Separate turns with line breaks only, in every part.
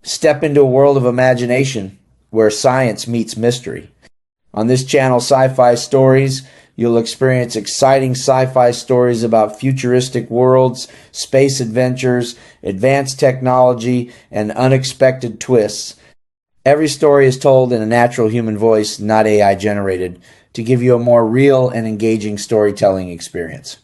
Step into a world of imagination where science meets mystery. On this channel, Sci-Fi Stories, you'll experience exciting sci-fi stories about futuristic worlds, space adventures, advanced technology, and unexpected twists. Every story is told in a natural human voice, not AI generated, to give you a more real and engaging storytelling experience.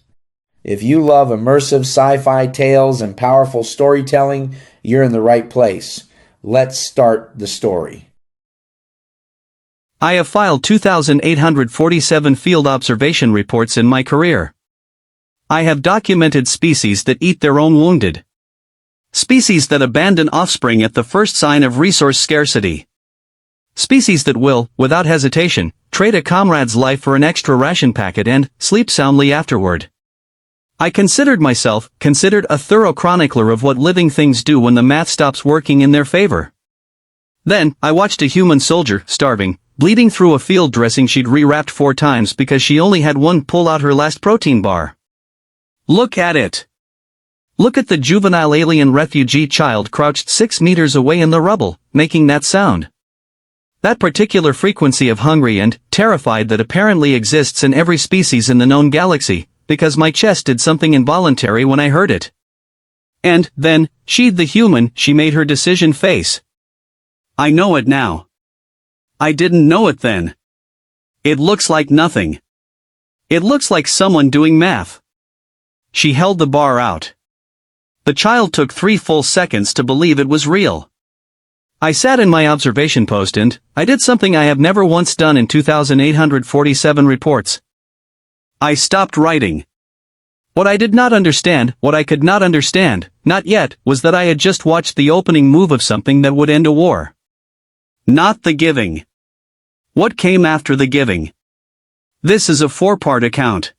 If you love immersive sci-fi tales and powerful storytelling, you're in the right place. Let's start the story.
I have filed 2,847 field observation reports in my career. I have documented species that eat their own wounded. Species that abandon offspring at the first sign of resource scarcity. Species that will, without hesitation, trade a comrade's life for an extra ration packet and sleep soundly afterward. I considered a thorough chronicler of what living things do when the math stops working in their favor. Then, I watched a human soldier, starving, bleeding through a field dressing she'd rewrapped 4 times because she only had one pull out her last protein bar. Look at it. Look at the juvenile alien refugee child crouched 6 meters away in the rubble, making that sound. That particular frequency of hungry and terrified that apparently exists in every species in the known galaxy, because my chest did something involuntary when I heard it. And, then, she'd the human, she made her decision face. I know it now. I didn't know it then. It looks like nothing. It looks like someone doing math. She held the bar out. The child took 3 full seconds to believe it was real. I sat in my observation post and I did something I have never once done in 2,847 reports. I stopped writing. What I could not understand, not yet, was that I had just watched the opening move of something that would end a war. Not the giving. What came after the giving? This is a 4-part account.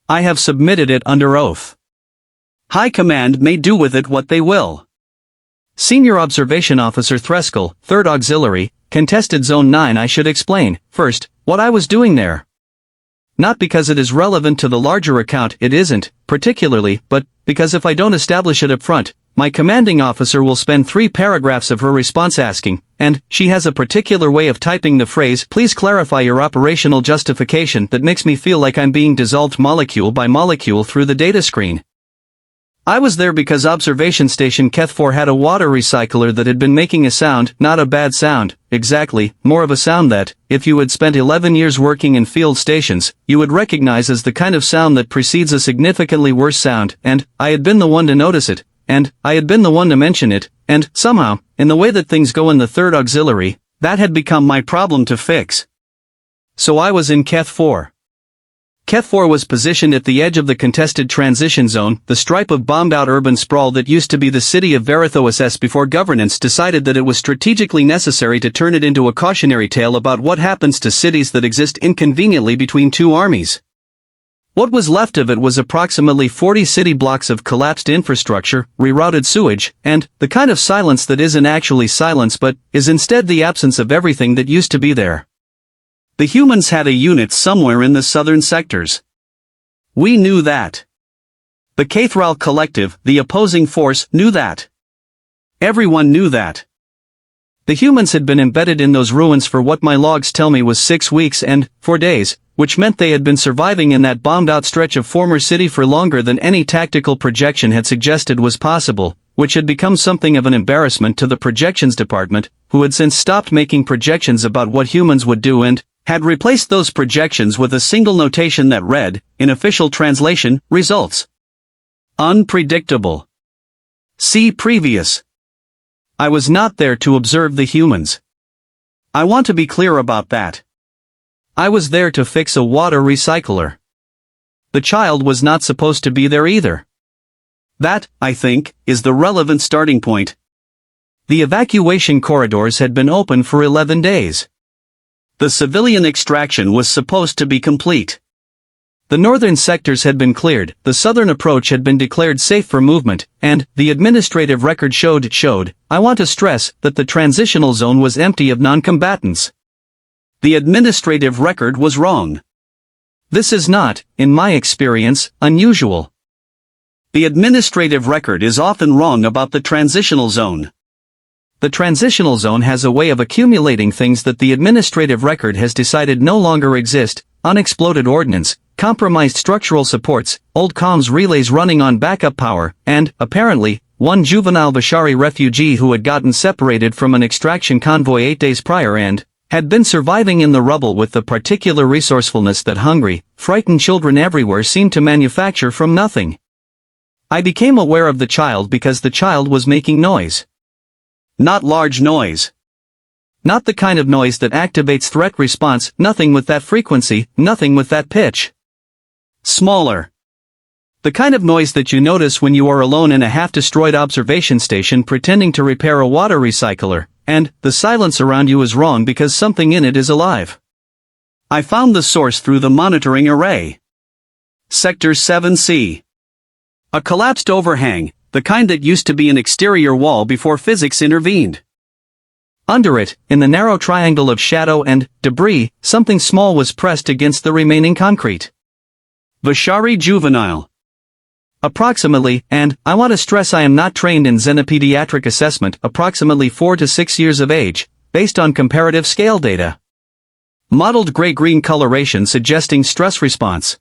I have submitted it under oath. High Command may do with it what they will. Senior Observation Officer Threskel, 3rd Auxiliary, Contested Zone 9. I should explain, first, what I was doing there. Not because it is relevant to the larger account, it isn't, particularly, but because if I don't establish it up front, my commanding officer will spend 3 paragraphs of her response asking, and she has a particular way of typing the phrase, "Please clarify your operational justification," that makes me feel like I'm being dissolved molecule by molecule through the data screen. I was there because Observation Station Keth 4 had a water recycler that had been making a sound, not a bad sound, exactly, more of a sound that, if you had spent 11 years working in field stations, you would recognize as the kind of sound that precedes a significantly worse sound, and I had been the one to notice it, and I had been the one to mention it, and, somehow, in the way that things go in the 3rd Auxiliary, that had become my problem to fix. So I was in Keth 4. Keth 4 was positioned at the edge of the contested transition zone, the stripe of bombed-out urban sprawl that used to be the city of Verithos before governance decided that it was strategically necessary to turn it into a cautionary tale about what happens to cities that exist inconveniently between 2 armies. What was left of it was approximately 40 city blocks of collapsed infrastructure, rerouted sewage, and the kind of silence that isn't actually silence but is instead the absence of everything that used to be there. The humans had a unit somewhere in the southern sectors. We knew that. The Cathral Collective, the opposing force, knew that. Everyone knew that. The humans had been embedded in those ruins for what my logs tell me was 6 weeks and 4 days, which meant they had been surviving in that bombed-out stretch of former city for longer than any tactical projection had suggested was possible, which had become something of an embarrassment to the projections department, who had since stopped making projections about what humans would do and had replaced those projections with a single notation that read, in official translation, results. Unpredictable. See previous. I was not there to observe the humans. I want to be clear about that. I was there to fix a water recycler. The child was not supposed to be there either. That, I think, is the relevant starting point. The evacuation corridors had been open for 11 days. The civilian extraction was supposed to be complete. The northern sectors had been cleared, the southern approach had been declared safe for movement, and the administrative record showed, I want to stress, that the transitional zone was empty of non-combatants. The administrative record was wrong. This is not, in my experience, unusual. The administrative record is often wrong about the transitional zone. The transitional zone has a way of accumulating things that the administrative record has decided no longer exist: unexploded ordnance, compromised structural supports, old comms relays running on backup power, and, apparently, one juvenile Vishari refugee who had gotten separated from an extraction convoy 8 days prior and had been surviving in the rubble with the particular resourcefulness that hungry, frightened children everywhere seemed to manufacture from nothing. I became aware of the child because the child was making noise. Not large noise. Not the kind of noise that activates threat response, nothing with that frequency, nothing with that pitch. Smaller. The kind of noise that you notice when you are alone in a half-destroyed observation station pretending to repair a water recycler, and the silence around you is wrong because something in it is alive. I found the source through the monitoring array. Sector 7C. A collapsed overhang, the kind that used to be an exterior wall before physics intervened. Under it, in the narrow triangle of shadow and debris, something small was pressed against the remaining concrete. Vishari juvenile. Approximately, and I want to stress I am not trained in xenopediatric assessment, approximately 4 to 6 years of age, based on comparative scale data. Mottled gray-green coloration suggesting stress response.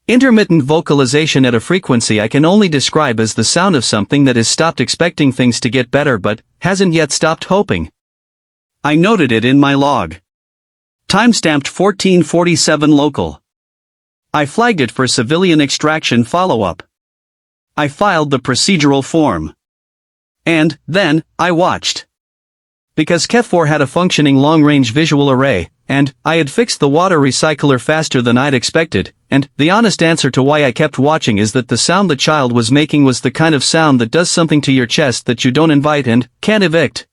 Intermittent vocalization at a frequency I can only describe as the sound of something that has stopped expecting things to get better but hasn't yet stopped hoping. I noted it in my log. Timestamped 1447 local. I flagged it for civilian extraction follow-up. I filed the procedural form. And, then, I watched. Because KEF4 had a functioning long-range visual array, and I had fixed the water recycler faster than I'd expected, and the honest answer to why I kept watching is that the sound the child was making was the kind of sound that does something to your chest that you don't invite and can't evict.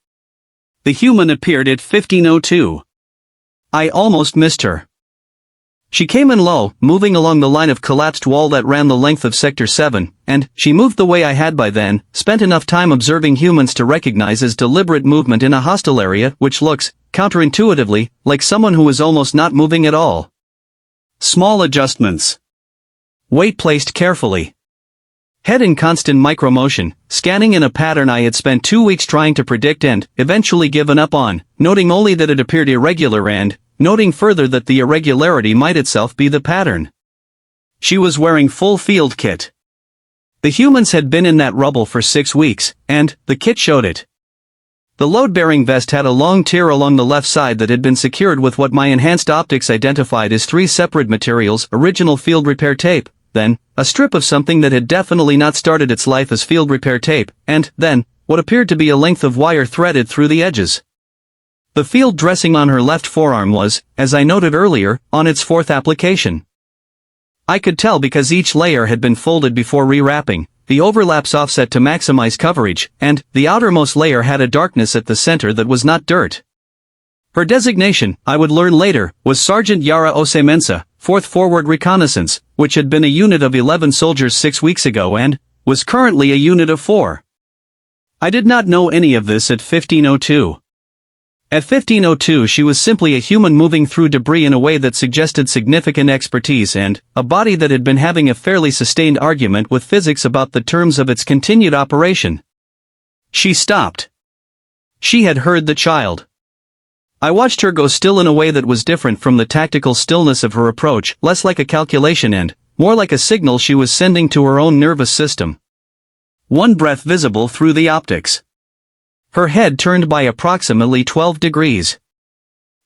The human appeared at 1502. I almost missed her. She came in low, moving along the line of collapsed wall that ran the length of Sector 7, and she moved the way I had by then, spent enough time observing humans to recognize as deliberate movement in a hostile area which looks, counterintuitively, like someone who is almost not moving at all. Small adjustments. Weight placed carefully. Head in constant micromotion, scanning in a pattern I had spent 2 weeks trying to predict and, eventually given up on, noting only that it appeared irregular and, noting further that the irregularity might itself be the pattern. She was wearing full field kit. The humans had been in that rubble for 6 weeks, and the kit showed it. The load-bearing vest had a long tear along the left side that had been secured with what my enhanced optics identified as 3 separate materials: original field repair tape, then, a strip of something that had definitely not started its life as field repair tape, and, then, what appeared to be a length of wire threaded through the edges. The field dressing on her left forearm was, as I noted earlier, on its 4th application. I could tell because each layer had been folded before rewrapping, the overlaps offset to maximize coverage, and the outermost layer had a darkness at the center that was not dirt. Her designation, I would learn later, was Sergeant Yara Osemensa, 4th Forward Reconnaissance, which had been a unit of 11 soldiers 6 weeks ago and was currently a unit of 4. I did not know any of this at 1502. At 1502 she was simply a human moving through debris in a way that suggested significant expertise and a body that had been having a fairly sustained argument with physics about the terms of its continued operation. She stopped. She had heard the child. I watched her go still in a way that was different from the tactical stillness of her approach, less like a calculation and more like a signal she was sending to her own nervous system. One breath visible through the optics. Her head turned by approximately 12 degrees.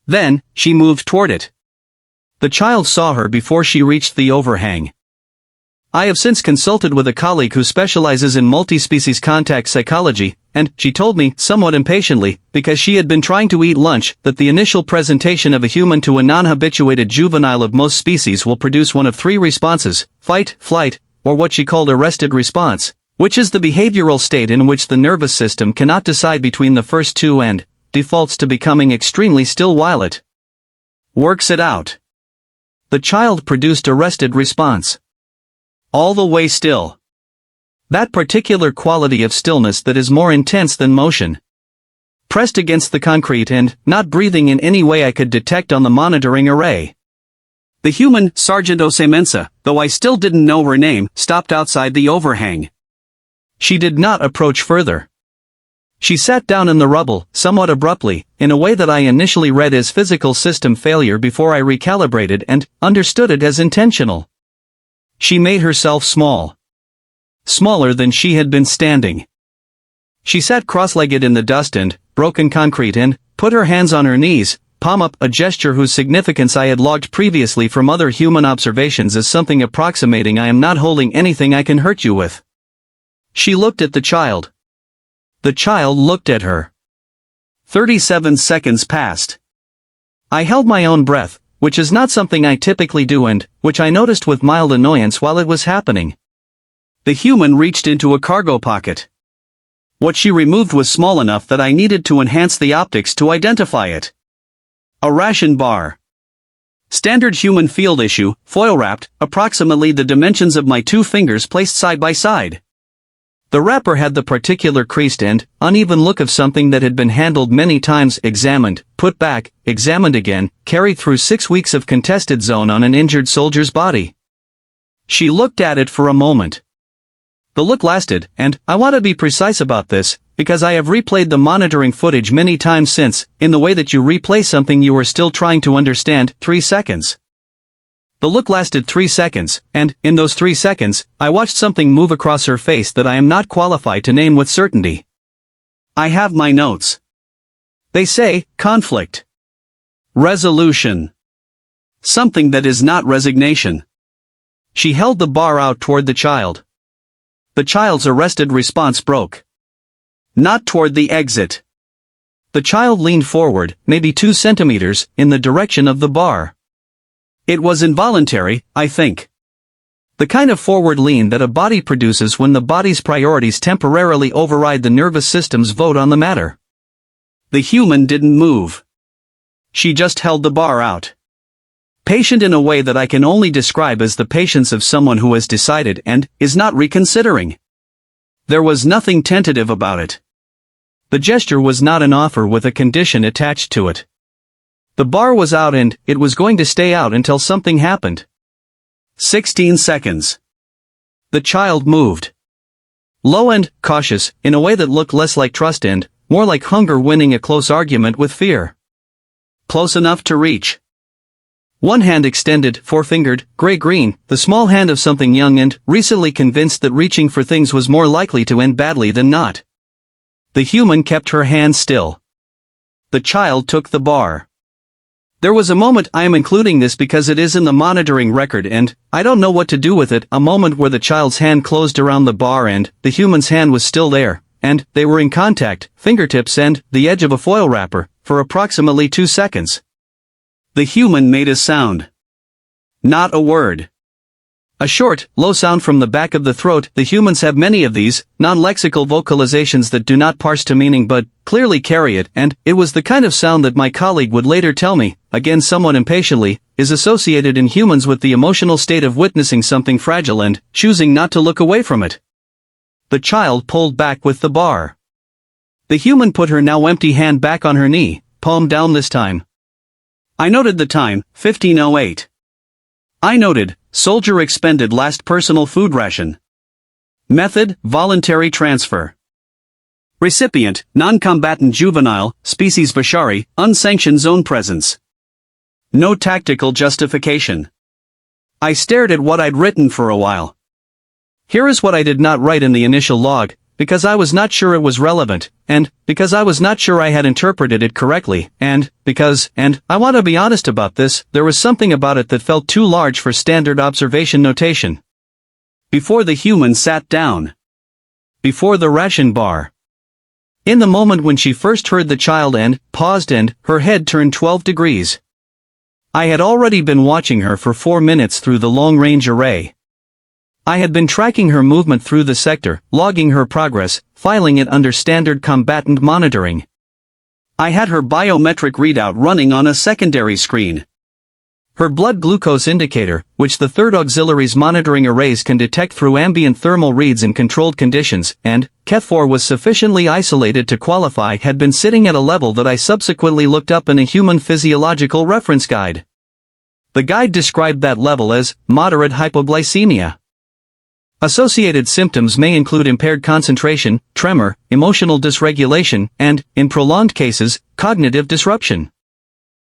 Then, she moved toward it. The child saw her before she reached the overhang. I have since consulted with a colleague who specializes in multi-species contact psychology, and she told me, somewhat impatiently, because she had been trying to eat lunch, that the initial presentation of a human to a non-habituated juvenile of most species will produce one of 3 responses: fight, flight, or what she called arrested response, which is the behavioral state in which the nervous system cannot decide between the first 2 and defaults to becoming extremely still while it works it out. The child produced arrested response. All the way still. That particular quality of stillness that is more intense than motion. Pressed against the concrete and not breathing in any way I could detect on the monitoring array. The human, Sergeant Osemensa, though I still didn't know her name, stopped outside the overhang. She did not approach further. She sat down in the rubble, somewhat abruptly, in a way that I initially read as physical system failure before I recalibrated and understood it as intentional. She made herself small. Smaller than she had been standing. She sat cross-legged in the dust and broken concrete and put her hands on her knees, palm up, a gesture whose significance I had logged previously from other human observations as something approximating "I am not holding anything I can hurt you with." She looked at the child. The child looked at her. 37 seconds passed. I held my own breath, which is not something I typically do and which I noticed with mild annoyance while it was happening. The human reached into a cargo pocket. What she removed was small enough that I needed to enhance the optics to identify it. A ration bar. Standard human field issue, foil-wrapped, approximately the dimensions of my 2 fingers placed side by side. The wrapper had the particular creased and uneven look of something that had been handled many times, examined, put back, examined again, carried through 6 weeks of contested zone on an injured soldier's body. She looked at it for a moment. The look lasted, and I want to be precise about this, because I have replayed the monitoring footage many times since, in the way that you replay something you are still trying to understand, 3 seconds. The look lasted 3 seconds, and, in those 3 seconds, I watched something move across her face that I am not qualified to name with certainty. I have my notes. They say, conflict. Resolution. Something that is not resignation. She held the bar out toward the child. The child's arrested response broke. Not toward the exit. The child leaned forward, maybe 2 centimeters, in the direction of the bar. It was involuntary, I think. The kind of forward lean that a body produces when the body's priorities temporarily override the nervous system's vote on the matter. The human didn't move. She just held the bar out. Patient in a way that I can only describe as the patience of someone who has decided and is not reconsidering. There was nothing tentative about it. The gesture was not an offer with a condition attached to it. The bar was out and it was going to stay out until something happened. 16 seconds. The child moved. Low and cautious, in a way that looked less like trust and more like hunger winning a close argument with fear. Close enough to reach. One hand extended, four-fingered, gray-green, the small hand of something young and recently convinced that reaching for things was more likely to end badly than not. The human kept her hand still. The child took the bar. There was a moment, I am including this because it is in the monitoring record and I don't know what to do with it, a moment where the child's hand closed around the bar and the human's hand was still there, and they were in contact, fingertips and the edge of a foil wrapper, for approximately 2 seconds. The human made a sound. Not a word. A short, low sound from the back of the throat. The humans have many of these, non-lexical vocalizations that do not parse to meaning but clearly carry it, and it was the kind of sound that my colleague would later tell me, again somewhat impatiently, is associated in humans with the emotional state of witnessing something fragile and choosing not to look away from it. The child pulled back with the bar. The human put her now empty hand back on her knee, palm down this time. I noted the time, 15:08. I noted, soldier expended last personal food ration. Method, voluntary transfer. Recipient, non-combatant juvenile, species Vashari, unsanctioned zone presence. No tactical justification. I stared at what I'd written for a while. Here is what I did not write in the initial log, because I was not sure it was relevant, and because I was not sure I had interpreted it correctly, and because, and I want to be honest about this, there was something about it that felt too large for standard observation notation. Before the human sat down. Before the ration bar. In the moment when she first heard the child and paused and her head turned 12 degrees. I had already been watching her for 4 minutes through the long-range array. I had been tracking her movement through the sector, logging her progress, filing it under standard combatant monitoring. I had her biometric readout running on a secondary screen. Her blood glucose indicator, which the third auxiliary's monitoring arrays can detect through ambient thermal reads in controlled conditions, and KEF4 was sufficiently isolated to qualify, had been sitting at a level that I subsequently looked up in a human physiological reference guide. The guide described that level as moderate hypoglycemia. Associated symptoms may include impaired concentration, tremor, emotional dysregulation, and, in prolonged cases, cognitive disruption.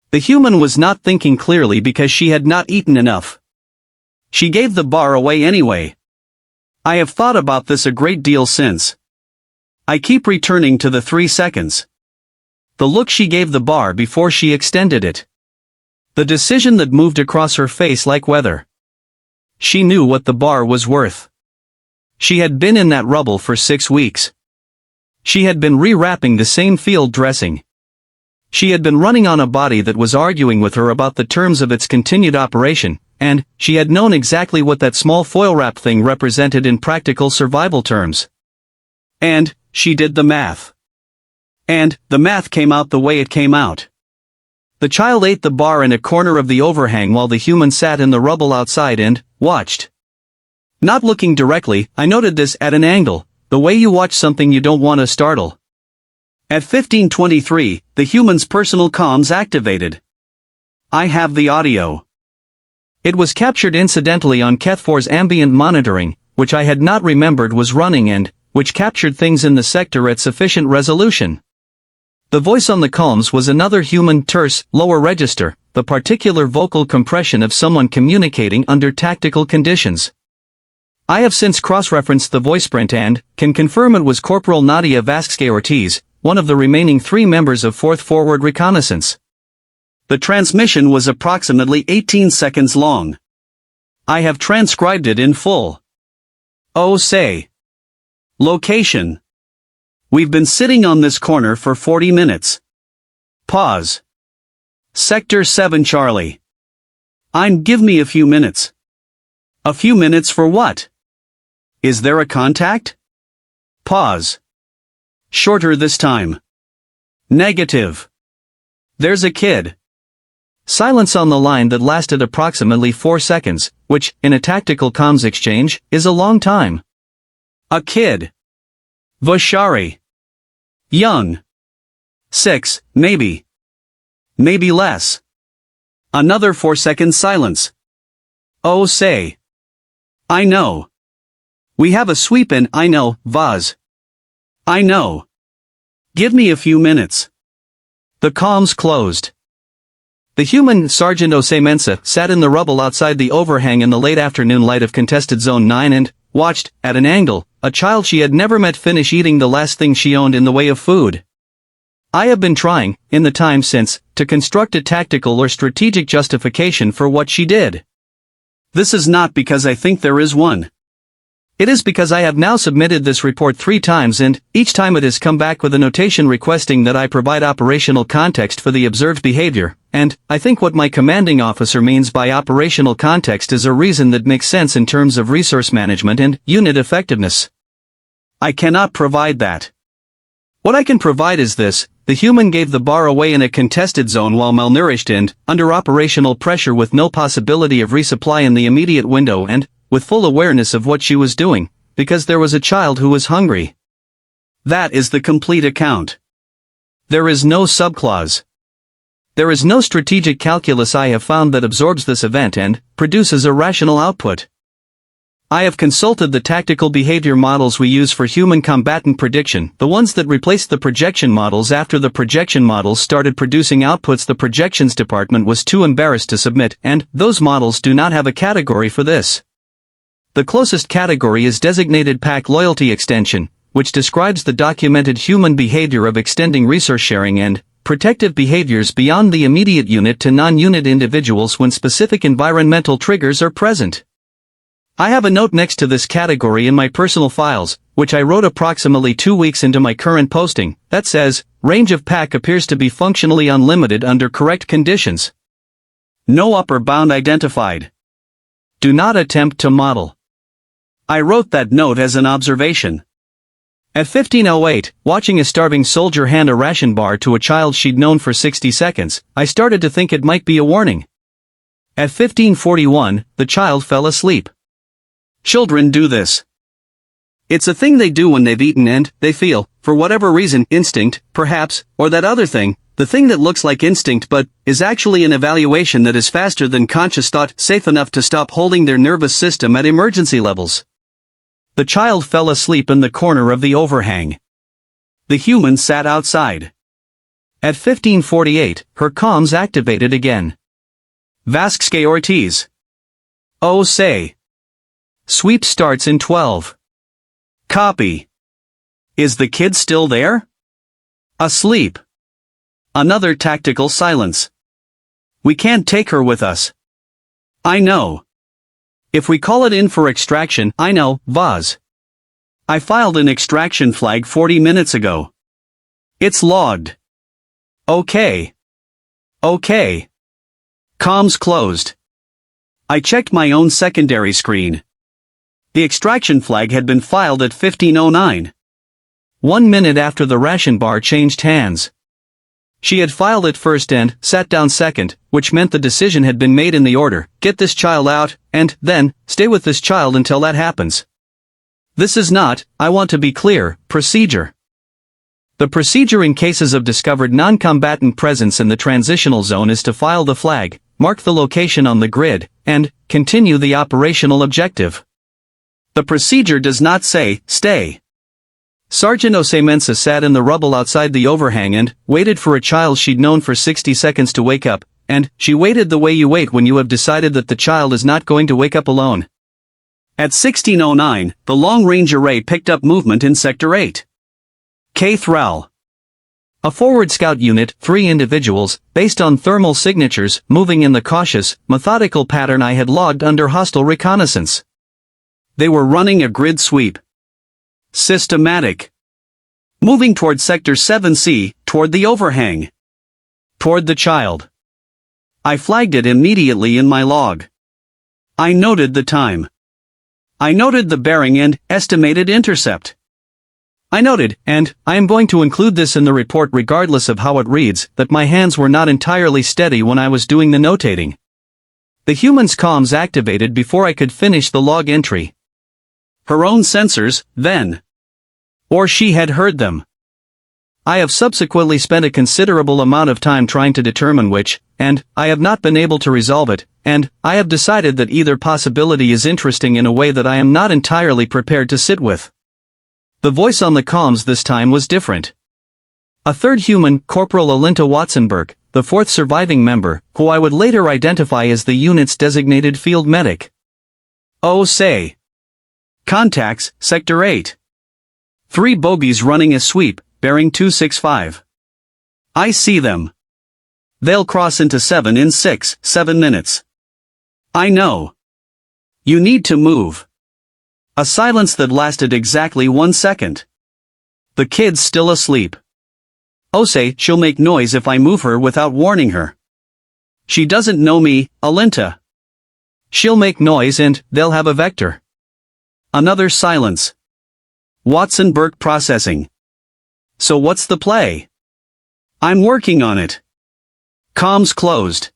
The human was not thinking clearly because she had not eaten enough. She gave the bar away anyway. I have thought about this a great deal since. I keep returning to the 3 seconds. The look she gave the bar before she extended it. The decision that moved across her face like weather. She knew what the bar was worth. She had been in that rubble for 6 weeks. She had been rewrapping the same field dressing. She had been running on a body that was arguing with her about the terms of its continued operation, and she had known exactly what that small foil wrap thing represented in practical survival terms. And she did the math. And the math came out the way it came out. The child ate the bar in a corner of the overhang while the human sat in the rubble outside and watched. Not looking directly, I noted this at an angle, the way you watch something you don't want to startle. At 15:23, the human's personal comms activated. I have the audio. It was captured incidentally on Keth4's ambient monitoring, which I had not remembered was running and which captured things in the sector at sufficient resolution. The voice on the comms was another human terse, lower register, the particular vocal compression of someone communicating under tactical conditions. I have since cross-referenced the voice print and can confirm it was Corporal Nadia Vasquez-Ortiz, one of the remaining 3 members of 4th Forward Reconnaissance. The transmission was approximately 18 seconds long. I have transcribed it in full. Oh say. Location. We've been sitting on this corner for 40 minutes. Pause. Sector 7 Charlie. Give me a few minutes. A few minutes for what? Is there a contact? Pause. Shorter this time. Negative. There's a kid. Silence on the line that lasted approximately 4 seconds, which, in a tactical comms exchange, is a long time. A kid. Vashari. Young. 6, maybe. Maybe less. Another 4-second silence. Oh say. I know. We have a sweep in, I know, Vaz. I know. Give me a few minutes. The comms closed. The human, Sergeant Osemensa, sat in the rubble outside the overhang in the late afternoon light of contested Zone 9 and watched, at an angle, a child she had never met finish eating the last thing she owned in the way of food. I have been trying, in the time since, to construct a tactical or strategic justification for what she did. This is not because I think there is one. It is because I have now submitted this report 3 times and, each time it has come back with a notation requesting that I provide operational context for the observed behavior, and, I think what my commanding officer means by operational context is a reason that makes sense in terms of resource management and unit effectiveness. I cannot provide that. What I can provide is this: the human gave the bar away in a contested zone while malnourished and, under operational pressure with no possibility of resupply in the immediate window and, with full awareness of what she was doing, because there was a child who was hungry. That is the complete account. There is no subclause. There is no strategic calculus I have found that absorbs this event and produces a rational output. I have consulted the tactical behavior models we use for human combatant prediction, the ones that replaced the projection models after the projection models started producing outputs the projections department was too embarrassed to submit, and those models do not have a category for this. The closest category is designated pack loyalty extension, which describes the documented human behavior of extending resource sharing and protective behaviors beyond the immediate unit to non-unit individuals when specific environmental triggers are present. I have a note next to this category in my personal files, which I wrote approximately 2 weeks into my current posting, that says, range of pack appears to be functionally unlimited under correct conditions. No upper bound identified. Do not attempt to model. I wrote that note as an observation. At 15:08, watching a starving soldier hand a ration bar to a child she'd known for 60 seconds, I started to think it might be a warning. At 15:41, the child fell asleep. Children do this. It's a thing they do when they've eaten and they feel, for whatever reason, instinct, perhaps, or that other thing, the thing that looks like instinct but is actually an evaluation that is faster than conscious thought, safe enough to stop holding their nervous system at emergency levels. The child fell asleep in the corner of the overhang. The human sat outside. At 15:48, her comms activated again. Vasquez Ortiz. Oh say. Sweep starts in 12. Copy. Is the kid still there? Asleep. Another tactical silence. We can't take her with us. I know. If we call it in for extraction, I know, Vaz. I filed an extraction flag 40 minutes ago. It's logged. Okay. Okay. Comms closed. I checked my own secondary screen. The extraction flag had been filed at 15:09. 1 minute after the ration bar changed hands. She had filed it first and sat down second, which meant the decision had been made in the order, get this child out, and then, stay with this child until that happens. This is not, I want to be clear, procedure. The procedure in cases of discovered non-combatant presence in the transitional zone is to file the flag, mark the location on the grid, and continue the operational objective. The procedure does not say, stay. Sergeant Osemensa sat in the rubble outside the overhang and waited for a child she'd known for 60 seconds to wake up, and she waited the way you wait when you have decided that the child is not going to wake up alone. At 16:09, the long-range array picked up movement in Sector 8. K. Thrall. A forward scout unit, 3 individuals, based on thermal signatures, moving in the cautious, methodical pattern I had logged under hostile reconnaissance. They were running a grid sweep. Systematic. Moving toward Sector 7C, toward the overhang. Toward the child. I flagged it immediately in my log. I noted the time. I noted the bearing and estimated intercept. I noted, and I am going to include this in the report regardless of how it reads, that my hands were not entirely steady when I was doing the notating. The human's comms activated before I could finish the log entry. Her own sensors, then. Or she had heard them. I have subsequently spent a considerable amount of time trying to determine which, and I have not been able to resolve it, and I have decided that either possibility is interesting in a way that I am not entirely prepared to sit with. The voice on the comms this time was different. A third human, Corporal Alinta Watsonberg, the 4th surviving member, who I would later identify as the unit's designated field medic. Oh say. Contacts, Sector 8. 3 bogies running a sweep, bearing 265. I see them. They'll cross into 7 in 7 minutes. I know. You need to move. A silence that lasted exactly 1 second. The kid's still asleep. Ose, she'll make noise if I move her without warning her. She doesn't know me, Alinta. She'll make noise and they'll have a vector. Another silence. Watsonberg processing. So what's the play? I'm working on it. Comms closed.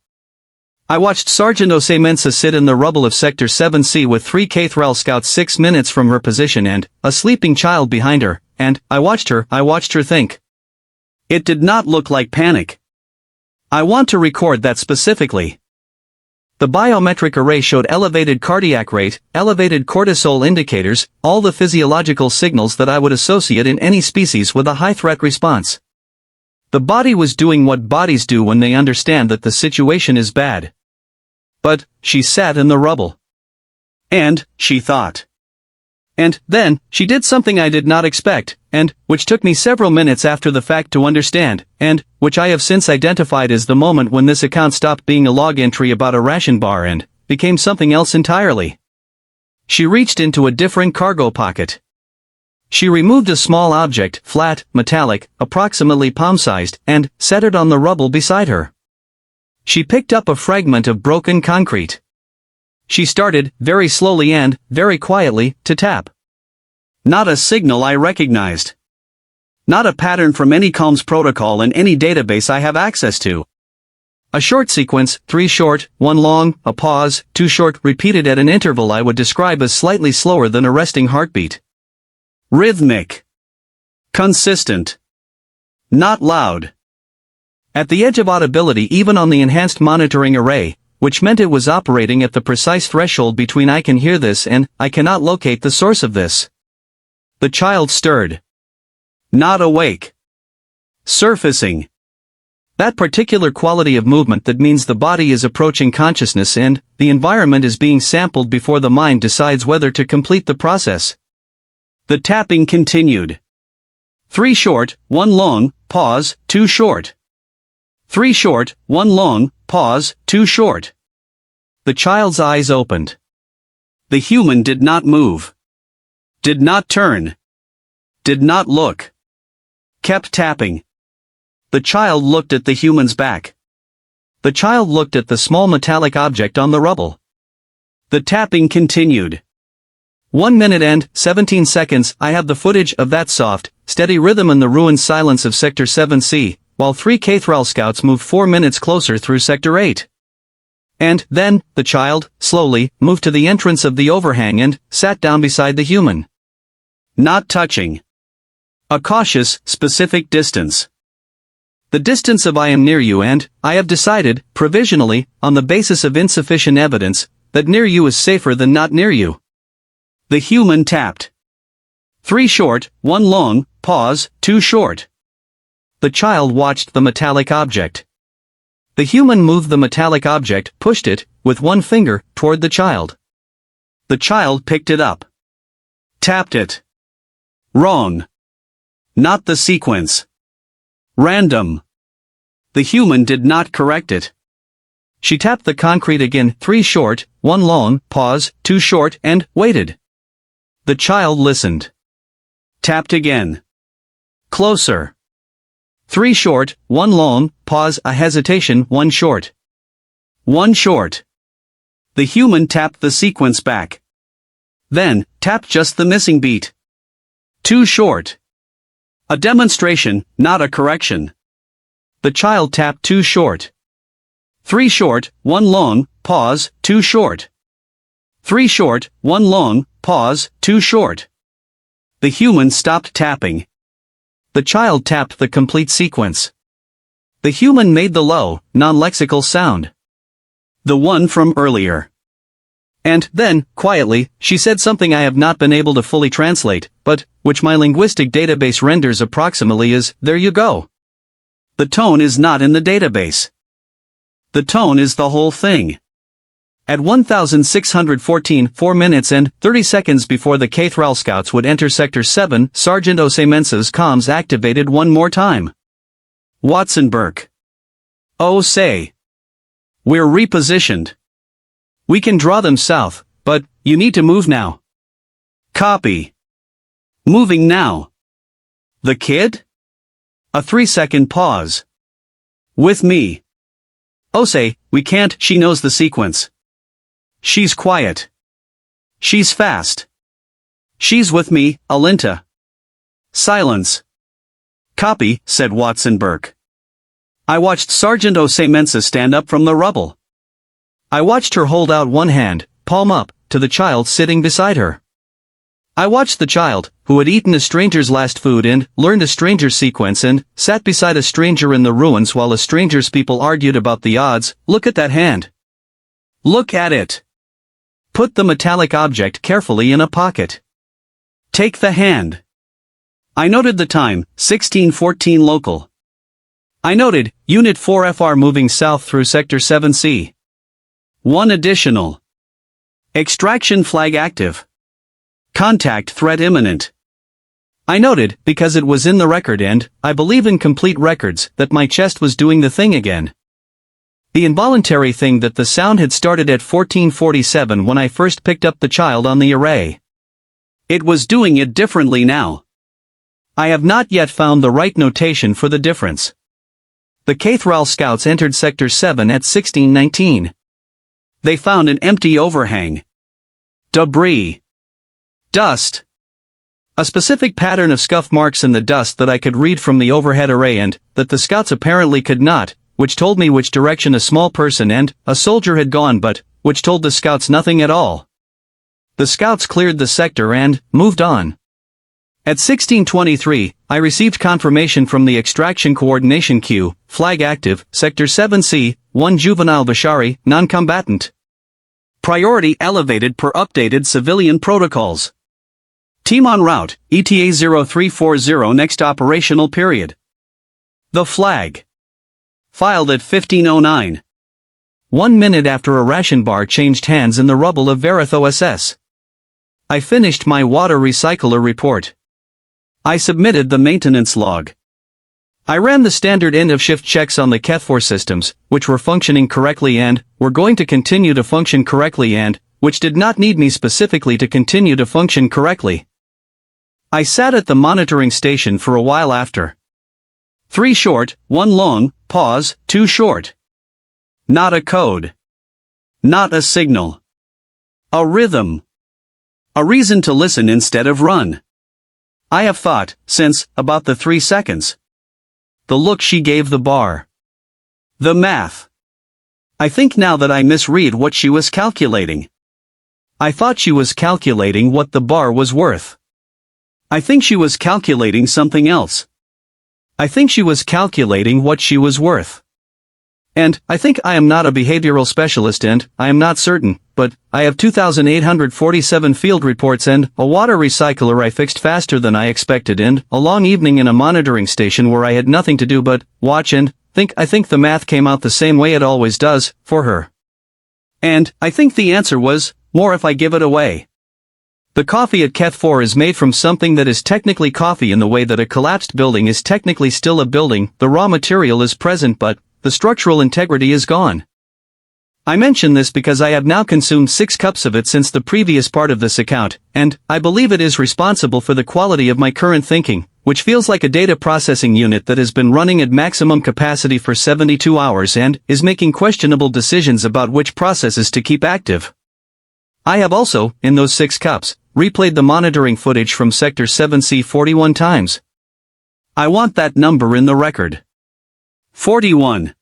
I watched Sergeant Osemensa sit in the rubble of Sector 7C with 3 K-Thrall scouts 6 minutes from her position and a sleeping child behind her, and I watched her think. It did not look like panic. I want to record that specifically. The biometric array showed elevated cardiac rate, elevated cortisol indicators, all the physiological signals that I would associate in any species with a high-threat response. The body was doing what bodies do when they understand that the situation is bad. But she sat in the rubble. And she thought. And then, she did something I did not expect, and which took me several minutes after the fact to understand, and which I have since identified as the moment when this account stopped being a log entry about a ration bar and became something else entirely. She reached into a different cargo pocket. She removed a small object, flat, metallic, approximately palm-sized, and set it on the rubble beside her. She picked up a fragment of broken concrete. She started, very slowly and, very quietly, to tap. Not a signal I recognized. Not a pattern from any comms protocol in any database I have access to. A short sequence, 3 short, 1 long, a pause, 2 short, repeated at an interval I would describe as slightly slower than a resting heartbeat. Rhythmic. Consistent. Not loud. At the edge of audibility even on the enhanced monitoring array, which meant it was operating at the precise threshold between I can hear this and I cannot locate the source of this. The child stirred. Not awake. Surfacing. That particular quality of movement that means the body is approaching consciousness and the environment is being sampled before the mind decides whether to complete the process. The tapping continued. 3 short, 1 long, pause, 2 short. 3 short, 1 long, pause, 2 short. The child's eyes opened. The human did not move. Did not turn. Did not look. Kept tapping. The child looked at the human's back. The child looked at the small metallic object on the rubble. The tapping continued. 1 minute and 17 seconds. I have the footage of that soft, steady rhythm in the ruined silence of Sector 7C, while 3 Cathral scouts moved 4 minutes closer through Sector 8. And then, the child, slowly, moved to the entrance of the overhang and sat down beside the human. Not touching. A cautious, specific distance. The distance of I am near you and, I have decided, provisionally, on the basis of insufficient evidence, that near you is safer than not near you. The human tapped. 3 short, 1 long, pause, 2 short. The child watched the metallic object. The human moved the metallic object, pushed it, with 1 finger, toward the child. The child picked it up. Tapped it. Wrong. Not the sequence. Random. The human did not correct it. She tapped the concrete again, 3 short, 1 long, pause, 2 short, and waited. The child listened. Tapped again. Closer. 3 short, 1 long, pause, a hesitation, 1 short. 1 short. The human tapped the sequence back. Then, tapped just the missing beat. 2 short. A demonstration, not a correction. The child tapped 2 short. 3 short, 1 long, pause, 2 short. 3 short, 1 long, pause, 2 short. The human stopped tapping. The child tapped the complete sequence. The human made the low, non-lexical sound. The one from earlier. And then, quietly, she said something I have not been able to fully translate, but, which my linguistic database renders approximately as, there you go. The tone is not in the database. The tone is the whole thing. At 1614, 4 minutes and 30 seconds before the Cathral scouts would enter Sector 7, Sergeant Osemensa's comms activated one more time. Watson Burke. Oh say. We're repositioned. We can draw them south, but, you need to move now. Copy. Moving now. The kid? A 3-second pause. With me. Ose, we can't, she knows the sequence. She's quiet. She's fast. She's with me, Alinta. Silence. Copy, said Watson Burke. I watched Sergeant Osemensa stand up from the rubble. I watched her hold out one hand, palm up, to the child sitting beside her. I watched the child, who had eaten a stranger's last food and learned a stranger's sequence and sat beside a stranger in the ruins while a stranger's people argued about the odds. Look at that hand. Look at it. Put the metallic object carefully in a pocket. Take the hand. I noted the time, 1614 local. I noted, Unit 4FR moving south through Sector 7C. 1 additional. Extraction flag active. Contact threat imminent. I noted, because it was in the record and, I believe in complete records, that my chest was doing the thing again. The involuntary thing that the sound had started at 1447 when I first picked up the child on the array. It was doing it differently now. I have not yet found the right notation for the difference. The Cathral scouts entered Sector 7 at 1619. They found an empty overhang. Debris. Dust. A specific pattern of scuff marks in the dust that I could read from the overhead array and that the scouts apparently could not, which told me which direction a small person and a soldier had gone but, which told the scouts nothing at all. The scouts cleared the sector and moved on. At 1623, I received confirmation from the Extraction Coordination Queue, flag active, Sector 7C, 1 juvenile Bashari, non-combatant. Priority elevated per updated civilian protocols. Team en route, ETA 0340 next operational period. The flag. Filed at 1509. 1 minute after a ration bar changed hands in the rubble of Veritho SS. I finished my water recycler report. I submitted the maintenance log. I ran the standard end-of-shift checks on the HFY systems, which were functioning correctly and were going to continue to function correctly and which did not need me specifically to continue to function correctly. I sat at the monitoring station for a while after. 3 short, 1 long, pause, 2 short. Not a code. Not a signal. A rhythm. A reason to listen instead of run. I have thought, since, about the 3 seconds. The look she gave the bar. The math. I think now that I misread what she was calculating. I thought she was calculating what the bar was worth. I think she was calculating something else. I think she was calculating what she was worth. And, I think I am not a behavioral specialist and, I am not certain, but, I have 2,847 field reports and, a water recycler I fixed faster than I expected and, a long evening in a monitoring station where I had nothing to do but, watch and, I think the math came out the same way it always does, for her. And, I think the answer was, more if I give it away. The coffee at HFY is made from something that is technically coffee in the way that a collapsed building is technically still a building, the raw material is present but, the structural integrity is gone. I mention this because I have now consumed 6 cups of it since the previous part of this account, and I believe it is responsible for the quality of my current thinking, which feels like a data processing unit that has been running at maximum capacity for 72 hours and is making questionable decisions about which processes to keep active. I have also, in those 6 cups, replayed the monitoring footage from Sector 7C 41 times. I want that number in the record. 41.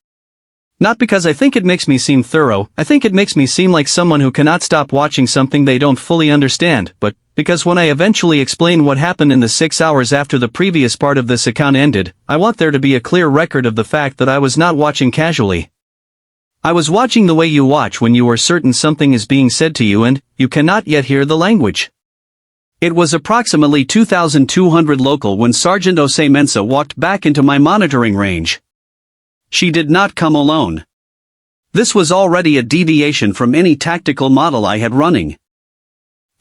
Not because I think it makes me seem thorough, I think it makes me seem like someone who cannot stop watching something they don't fully understand, but, because when I eventually explain what happened in the 6 hours after the previous part of this account ended, I want there to be a clear record of the fact that I was not watching casually. I was watching the way you watch when you are certain something is being said to you and, you cannot yet hear the language. It was approximately 2,200 local when Sergeant Osei Mensah walked back into my monitoring range. She did not come alone. This was already a deviation from any tactical model I had running.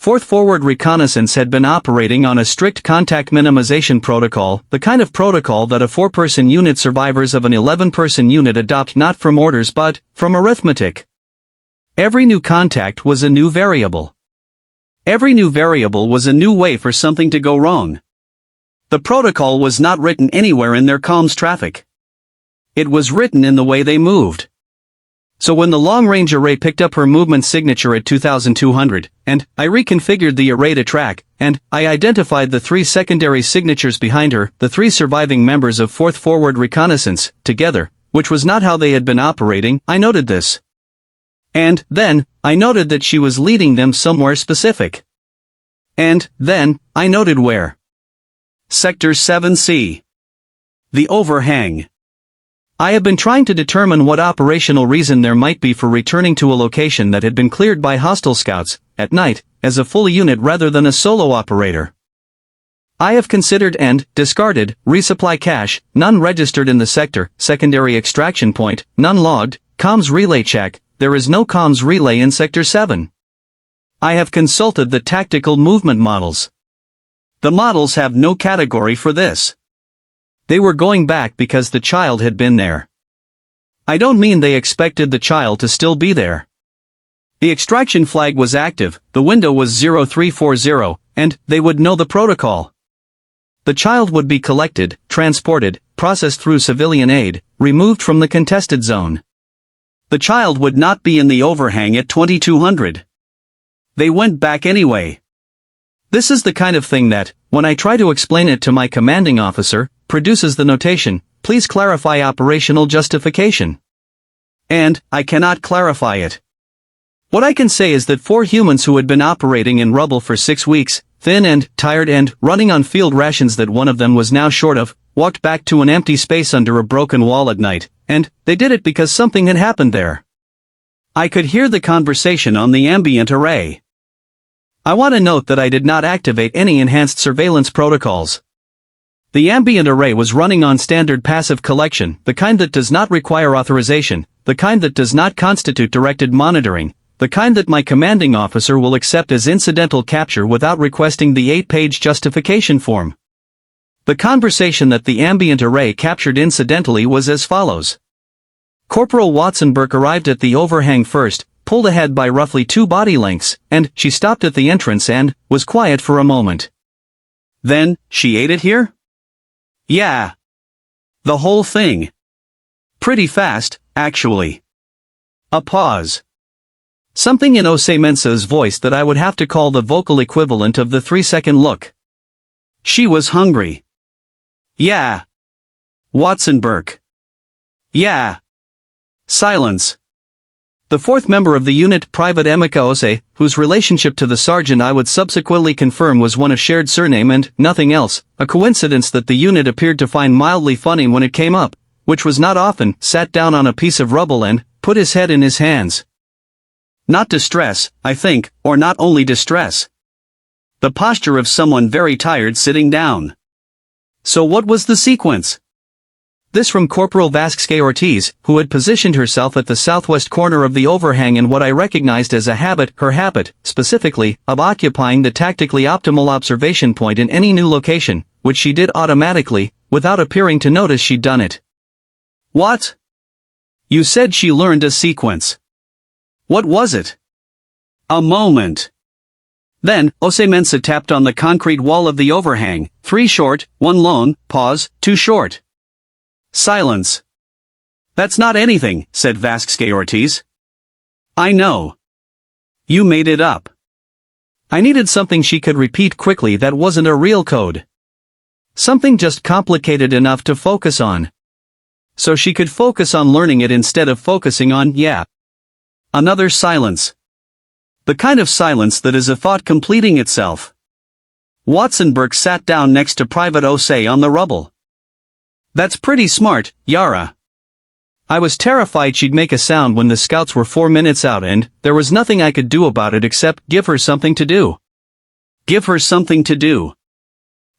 4th Forward Reconnaissance had been operating on a strict contact minimization protocol, the kind of protocol that a 4-person unit survivors of an 11-person unit adopt not from orders but from arithmetic. Every new contact was a new variable. Every new variable was a new way for something to go wrong. The protocol was not written anywhere in their comms traffic. It was written in the way they moved. So when the long-range array picked up her movement signature at 2200, and I reconfigured the array to track, and I identified the 3 secondary signatures behind her, the 3 surviving members of 4th Forward Reconnaissance, together, which was not how they had been operating, I noted this. And, then, I noted that she was leading them somewhere specific. And, then, I noted where. Sector 7C. The overhang. I have been trying to determine what operational reason there might be for returning to a location that had been cleared by hostile scouts, at night, as a full unit rather than a solo operator. I have considered and discarded resupply cache, none registered in the sector, secondary extraction point, none logged, comms relay check, there is no comms relay in Sector 7. I have consulted the tactical movement models. The models have no category for this. They were going back because the child had been there. I don't mean they expected the child to still be there. The extraction flag was active, the window was 0340, and they would know the protocol. The child would be collected, transported, processed through civilian aid, removed from the contested zone. The child would not be in the overhang at 2200. They went back anyway. This is the kind of thing that, when I try to explain it to my commanding officer, produces the notation, please clarify operational justification. And, I cannot clarify it. What I can say is that 4 humans who had been operating in rubble for 6 weeks, thin and tired and running on field rations that one of them was now short of, walked back to an empty space under a broken wall at night, and they did it because something had happened there. I could hear the conversation on the ambient array. I want to note that I did not activate any enhanced surveillance protocols. The ambient array was running on standard passive collection, the kind that does not require authorization, the kind that does not constitute directed monitoring, the kind that my commanding officer will accept as incidental capture without requesting the 8-page justification form. The conversation that the ambient array captured incidentally was as follows. Corporal Watson Burke arrived at the overhang first, pulled ahead by roughly 2 body lengths, and she stopped at the entrance and was quiet for a moment. Then, she ate it here? Yeah. The whole thing. Pretty fast, actually. A pause. Something in Ose Mensah's voice that I would have to call the vocal equivalent of the 3-second look. She was hungry. Yeah. Watson Burke. Yeah. Silence. The 4th member of the unit, Private Emeka Ose, whose relationship to the sergeant I would subsequently confirm was one of shared surname and nothing else, a coincidence that the unit appeared to find mildly funny when it came up, which was not often, sat down on a piece of rubble and put his head in his hands. Not distress, I think, or not only distress. The posture of someone very tired sitting down. So what was the sequence? This from Corporal Vasque Ortiz, who had positioned herself at the southwest corner of the overhang in what I recognized as a habit, her habit, specifically, of occupying the tactically optimal observation point in any new location, which she did automatically, without appearing to notice she'd done it. What? You said she learned a sequence. What was it? A moment. Then, Ose Mensah tapped on the concrete wall of the overhang, 3 short, 1 long, pause, 2 short. Silence. That's not anything, said Vasque Ortiz. I know. You made it up. I needed something she could repeat quickly that wasn't a real code. Something just complicated enough to focus on. So she could focus on learning it instead of focusing on, yeah. Another silence. The kind of silence that is a thought completing itself. Watson Burke sat down next to Private Ose on the rubble. That's pretty smart, Yara. I was terrified she'd make a sound when the scouts were 4 minutes out and there was nothing I could do about it except give her something to do. Give her something to do.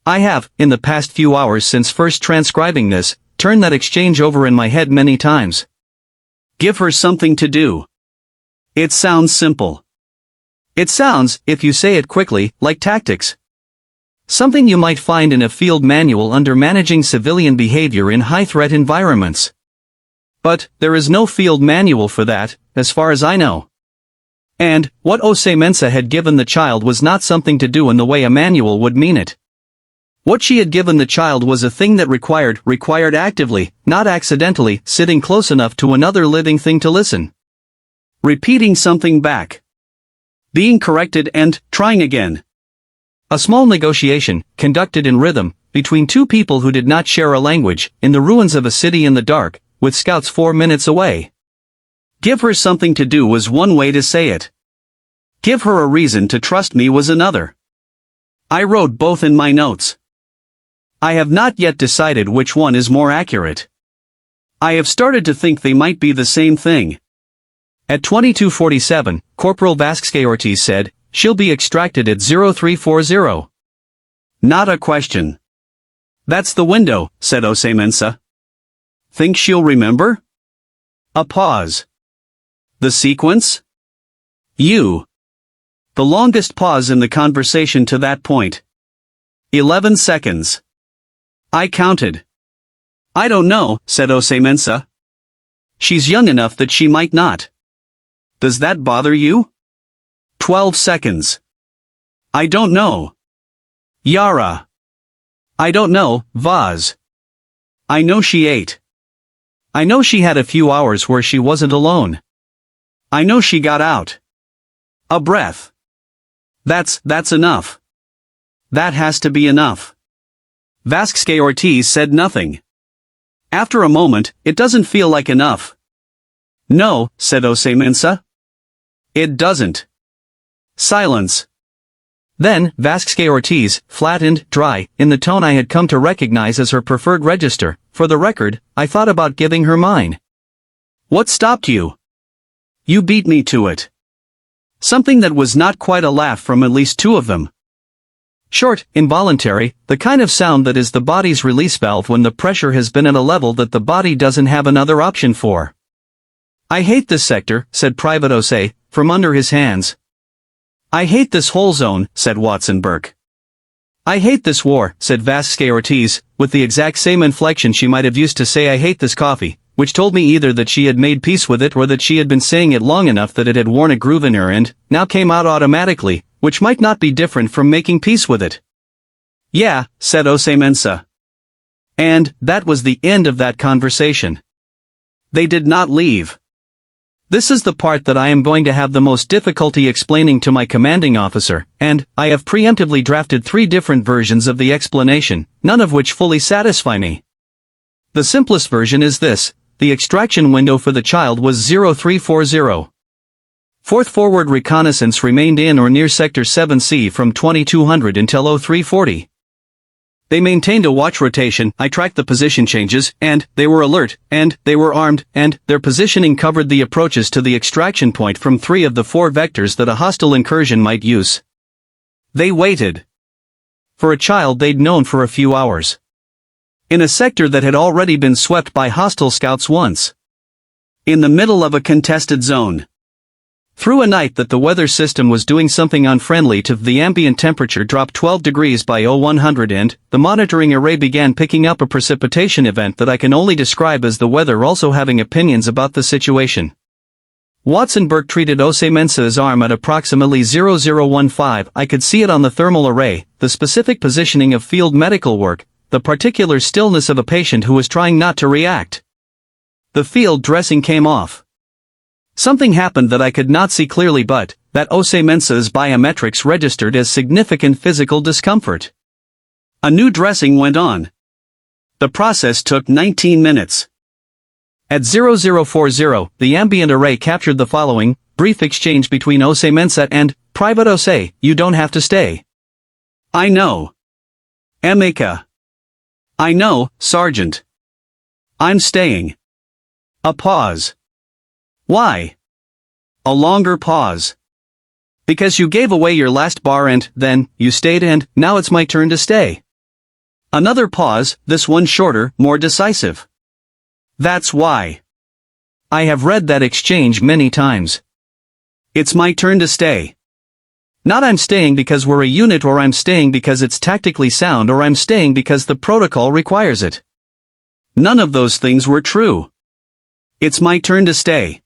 I have, in the past few hours since first transcribing this, turned that exchange over in my head many times. Give her something to do. It sounds simple. It sounds, if you say it quickly, like tactics. Something you might find in a field manual under managing civilian behavior in high-threat environments. But, there is no field manual for that, as far as I know. And, what Ose Mensah had given the child was not something to do in the way a manual would mean it. What she had given the child was a thing that required actively, not accidentally, sitting close enough to another living thing to listen. Repeating something back. Being corrected and, trying again. A small negotiation, conducted in rhythm, between 2 people who did not share a language, in the ruins of a city in the dark, with scouts 4 minutes away. Give her something to do was one way to say it. Give her a reason to trust me was another. I wrote both in my notes. I have not yet decided which one is more accurate. I have started to think they might be the same thing. At 22:47, Corporal Vasque Ortiz said, she'll be extracted at 0340. Not a question. That's the window, said Ose Mensah. Think she'll remember? A pause. The sequence? You. The longest pause in the conversation to that point. 11 seconds. I counted. I don't know, said Ose Mensah. She's young enough that she might not. Does that bother you? 12 seconds. I don't know. Yara. I don't know, Vaz. I know she ate. I know she had a few hours where she wasn't alone. I know she got out. A breath. That's enough. That has to be enough. Vasque Ortiz said nothing. After a moment, it doesn't feel like enough. No, said Ose Mensah. It doesn't. Silence. Then, Vasque Ortiz, flattened, dry, in the tone I had come to recognize as her preferred register. For the record, I thought about giving her mine. What stopped you? You beat me to it. Something that was not quite a laugh from at least two of them. Short, involuntary, the kind of sound that is the body's release valve when the pressure has been at a level that the body doesn't have another option for. I hate this sector, said Private Osei, from under his hands. I hate this whole zone, said Watson Burke. I hate this war, said Vasque Ortiz, with the exact same inflection she might have used to say I hate this coffee, which told me either that she had made peace with it or that she had been saying it long enough that it had worn a groove in her and now came out automatically, which might not be different from making peace with it. Yeah, said Osei Mensah. And that was the end of that conversation. They did not leave. This is the part that I am going to have the most difficulty explaining to my commanding officer, and I have preemptively drafted 3 different versions of the explanation, none of which fully satisfy me. The simplest version is this: the extraction window for the child was 0340. Fourth forward reconnaissance remained in or near Sector 7C from 2200 until 0340. They maintained a watch rotation, I tracked the position changes, and they were alert, and they were armed, and their positioning covered the approaches to the extraction point from 3 of the 4 vectors that a hostile incursion might use. They waited. For a child they'd known for a few hours. In a sector that had already been swept by hostile scouts once. In the middle of a contested zone. Through a night that the weather system was doing something unfriendly to the ambient temperature dropped 12 degrees by 0100 and the monitoring array began picking up a precipitation event that I can only describe as the weather also having opinions about the situation. Watson Burke treated Osei Mensah's arm at approximately 0015. I could see it on the thermal array, the specific positioning of field medical work, the particular stillness of a patient who was trying not to react. The field dressing came off. Something happened that I could not see clearly but that Osei Mensah's biometrics registered as significant physical discomfort. A new dressing went on. The process took 19 minutes. At 0040, the ambient array captured the following brief exchange between Osei Mensah and Private Osei: "You don't have to stay." "I know. Emeka." "I know, Sergeant. I'm staying." A pause. "Why?" A longer pause. "Because you gave away your last bar and then you stayed and now it's my turn to stay." Another pause, this one shorter, more decisive. "That's why. I have read that exchange many times. It's my turn to stay. Not I'm staying because we're a unit or I'm staying because it's tactically sound or I'm staying because the protocol requires it. None of those things were true. It's my turn to stay.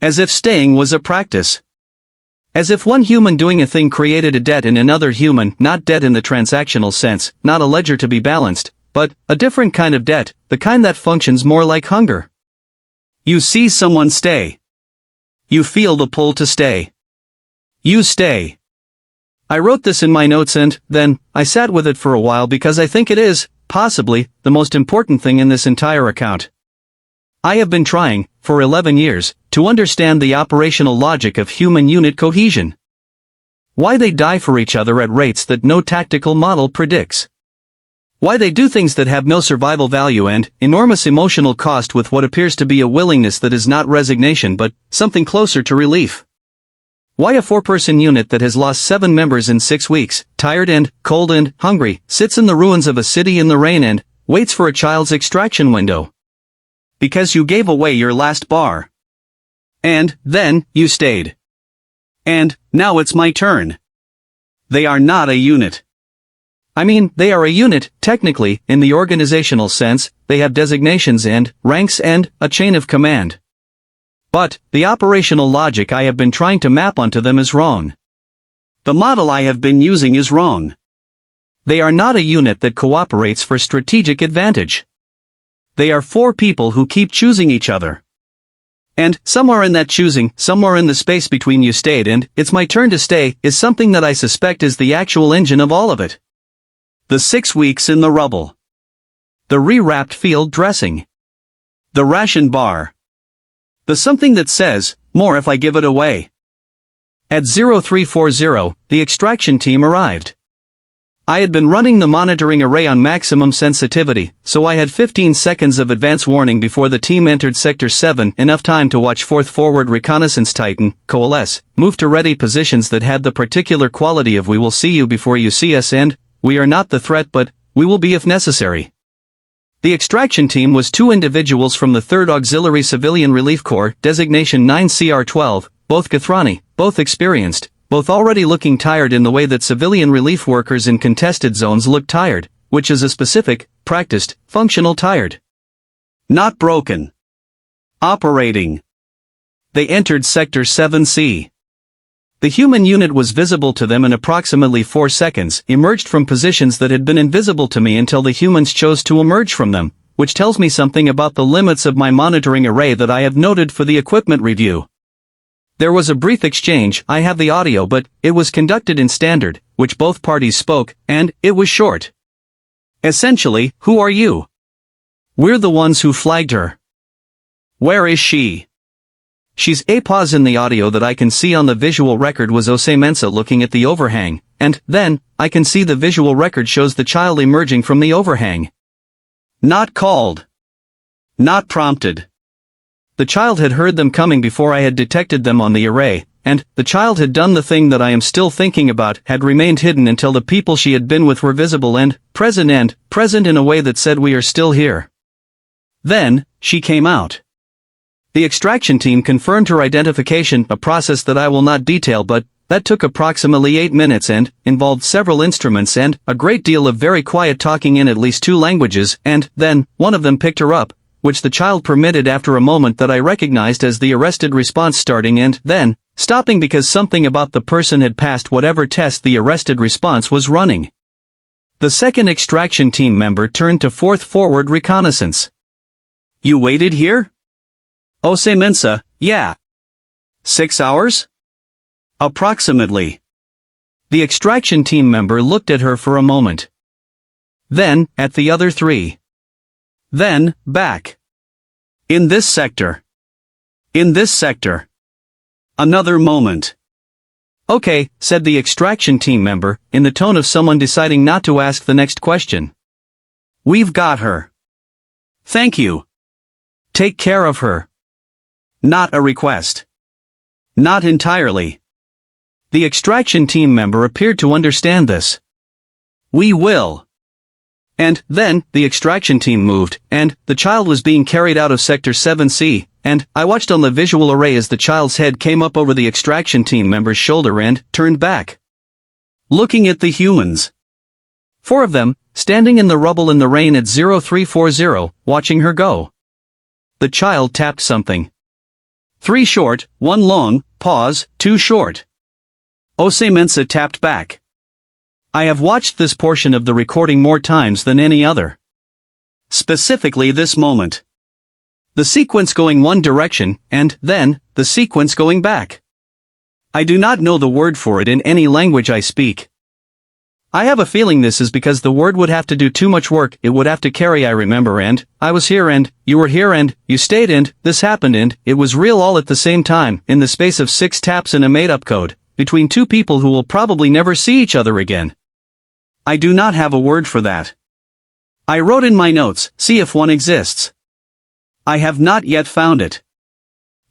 As if staying was a practice. As if one human doing a thing created a debt in another human, not debt in the transactional sense, not a ledger to be balanced, but a different kind of debt, the kind that functions more like hunger. You see someone stay. You feel the pull to stay. You stay. I wrote this in my notes and, then, I sat with it for a while because I think it is, possibly, the most important thing in this entire account. I have been trying, for 11 years, to understand the operational logic of human unit cohesion. Why they die for each other at rates that no tactical model predicts. Why they do things that have no survival value and enormous emotional cost with what appears to be a willingness that is not resignation but something closer to relief. Why a 4-person unit that has lost 7 members in 6 weeks, tired and cold and hungry, sits in the ruins of a city in the rain and waits for a child's extraction window. Because you gave away your last bar. And then you stayed. And now it's my turn. They are not a unit. I mean, they are a unit, technically, in the organizational sense, they have designations and ranks and a chain of command. But the operational logic I have been trying to map onto them is wrong. The model I have been using is wrong. They are not a unit that cooperates for strategic advantage. They are 4 people who keep choosing each other. And somewhere in that choosing, somewhere in the space between you stayed and it's my turn to stay, is something that I suspect is the actual engine of all of it. The 6 weeks in the rubble. The re-wrapped field dressing. The ration bar. The something that says, more if I give it away. At 0340, the extraction team arrived. I had been running the monitoring array on maximum sensitivity, so I had 15 seconds of advance warning before the team entered Sector 7, enough time to watch 4th Forward Reconnaissance Titan coalesce, move to ready positions that had the particular quality of "we will see you before you see us" and "we are not the threat but we will be if necessary." The extraction team was 2 individuals from the 3rd Auxiliary Civilian Relief Corps, designation 9CR12, both Kathrani, both experienced, both already looking tired in the way that civilian relief workers in contested zones look tired, which is a specific, practiced, functional tired. Not broken. Operating. They entered Sector 7C. The human unit was visible to them in approximately 4 seconds, emerged from positions that had been invisible to me until the humans chose to emerge from them, which tells me something about the limits of my monitoring array that I have noted for the equipment review. There was a brief exchange, I have the audio, but it was conducted in standard, which both parties spoke, and it was short. Essentially, "Who are you? We're the ones who flagged her. Where is she?" She's a pause in the audio that I can see on the visual record was Ose Mensa looking at the overhang, and then I can see the visual record shows the child emerging from the overhang. Not called. Not prompted. The child had heard them coming before I had detected them on the array, and the child had done the thing that I am still thinking about, had remained hidden until the people she had been with were visible and present in a way that said "we are still here." Then, she came out. The extraction team confirmed her identification, a process that I will not detail, but that took approximately 8 minutes and involved several instruments and a great deal of very quiet talking in at least 2 languages, and then one of them picked her up, which the child permitted after a moment that I recognized as the arrested response starting and then stopping because something about the person had passed whatever test the arrested response was running. The second extraction team member turned to 4th Forward Reconnaissance. "You waited here?" "Ose Mensa, yeah." "6 hours?" "Approximately." The extraction team member looked at her for a moment. Then, at the other 3. Then, back. "In this sector." "In this sector." Another moment. "Okay," said the extraction team member, in the tone of someone deciding not to ask the next question. "We've got her." "Thank you." "Take care of her." Not a request. Not entirely. The extraction team member appeared to understand this. "We will." And then, the extraction team moved, and the child was being carried out of Sector 7C, and I watched on the visual array as the child's head came up over the extraction team member's shoulder and turned back. Looking at the humans. 4 of them, standing in the rubble in the rain at 0340, watching her go. The child tapped something. 3 short, 1 long, pause, 2 short. Ose Mensa tapped back. I have watched this portion of the recording more times than any other. Specifically this moment. The sequence going one direction, and then, the sequence going back. I do not know the word for it in any language I speak. I have a feeling this is because the word would have to do too much work, it would have to carry "I remember" and "I was here" and "you were here" and "you stayed" and "this happened" and "it was real" all at the same time, in the space of 6 taps in a made-up code, between 2 people who will probably never see each other again. I do not have a word for that. I wrote in my notes, "see if one exists." I have not yet found it.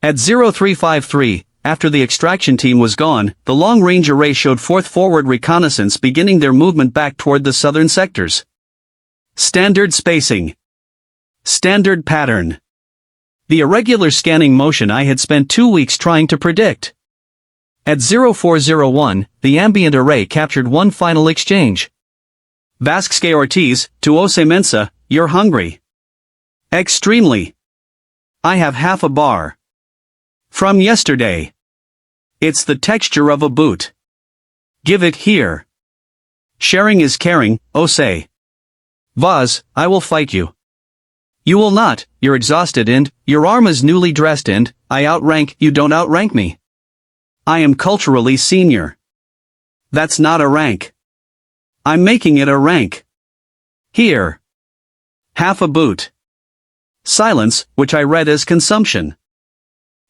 At 0353, after the extraction team was gone, the long-range array showed 4th Forward Reconnaissance beginning their movement back toward the southern sectors. Standard spacing. Standard pattern. The irregular scanning motion I had spent 2 weeks trying to predict. At 0401, the ambient array captured one final exchange. Vasque Ortiz, to Ose Mensa, "You're hungry." Extremely. I have half a bar. From yesterday. It's the texture of a boot. Give it here. Sharing is caring, Ose. Vaz, I will fight you. You will not, you're exhausted and, your arm is newly dressed and, I outrank, you don't outrank me. I am culturally senior. That's not a rank. I'm making it a rank. Here. Half a boot. Silence, which I read as consumption.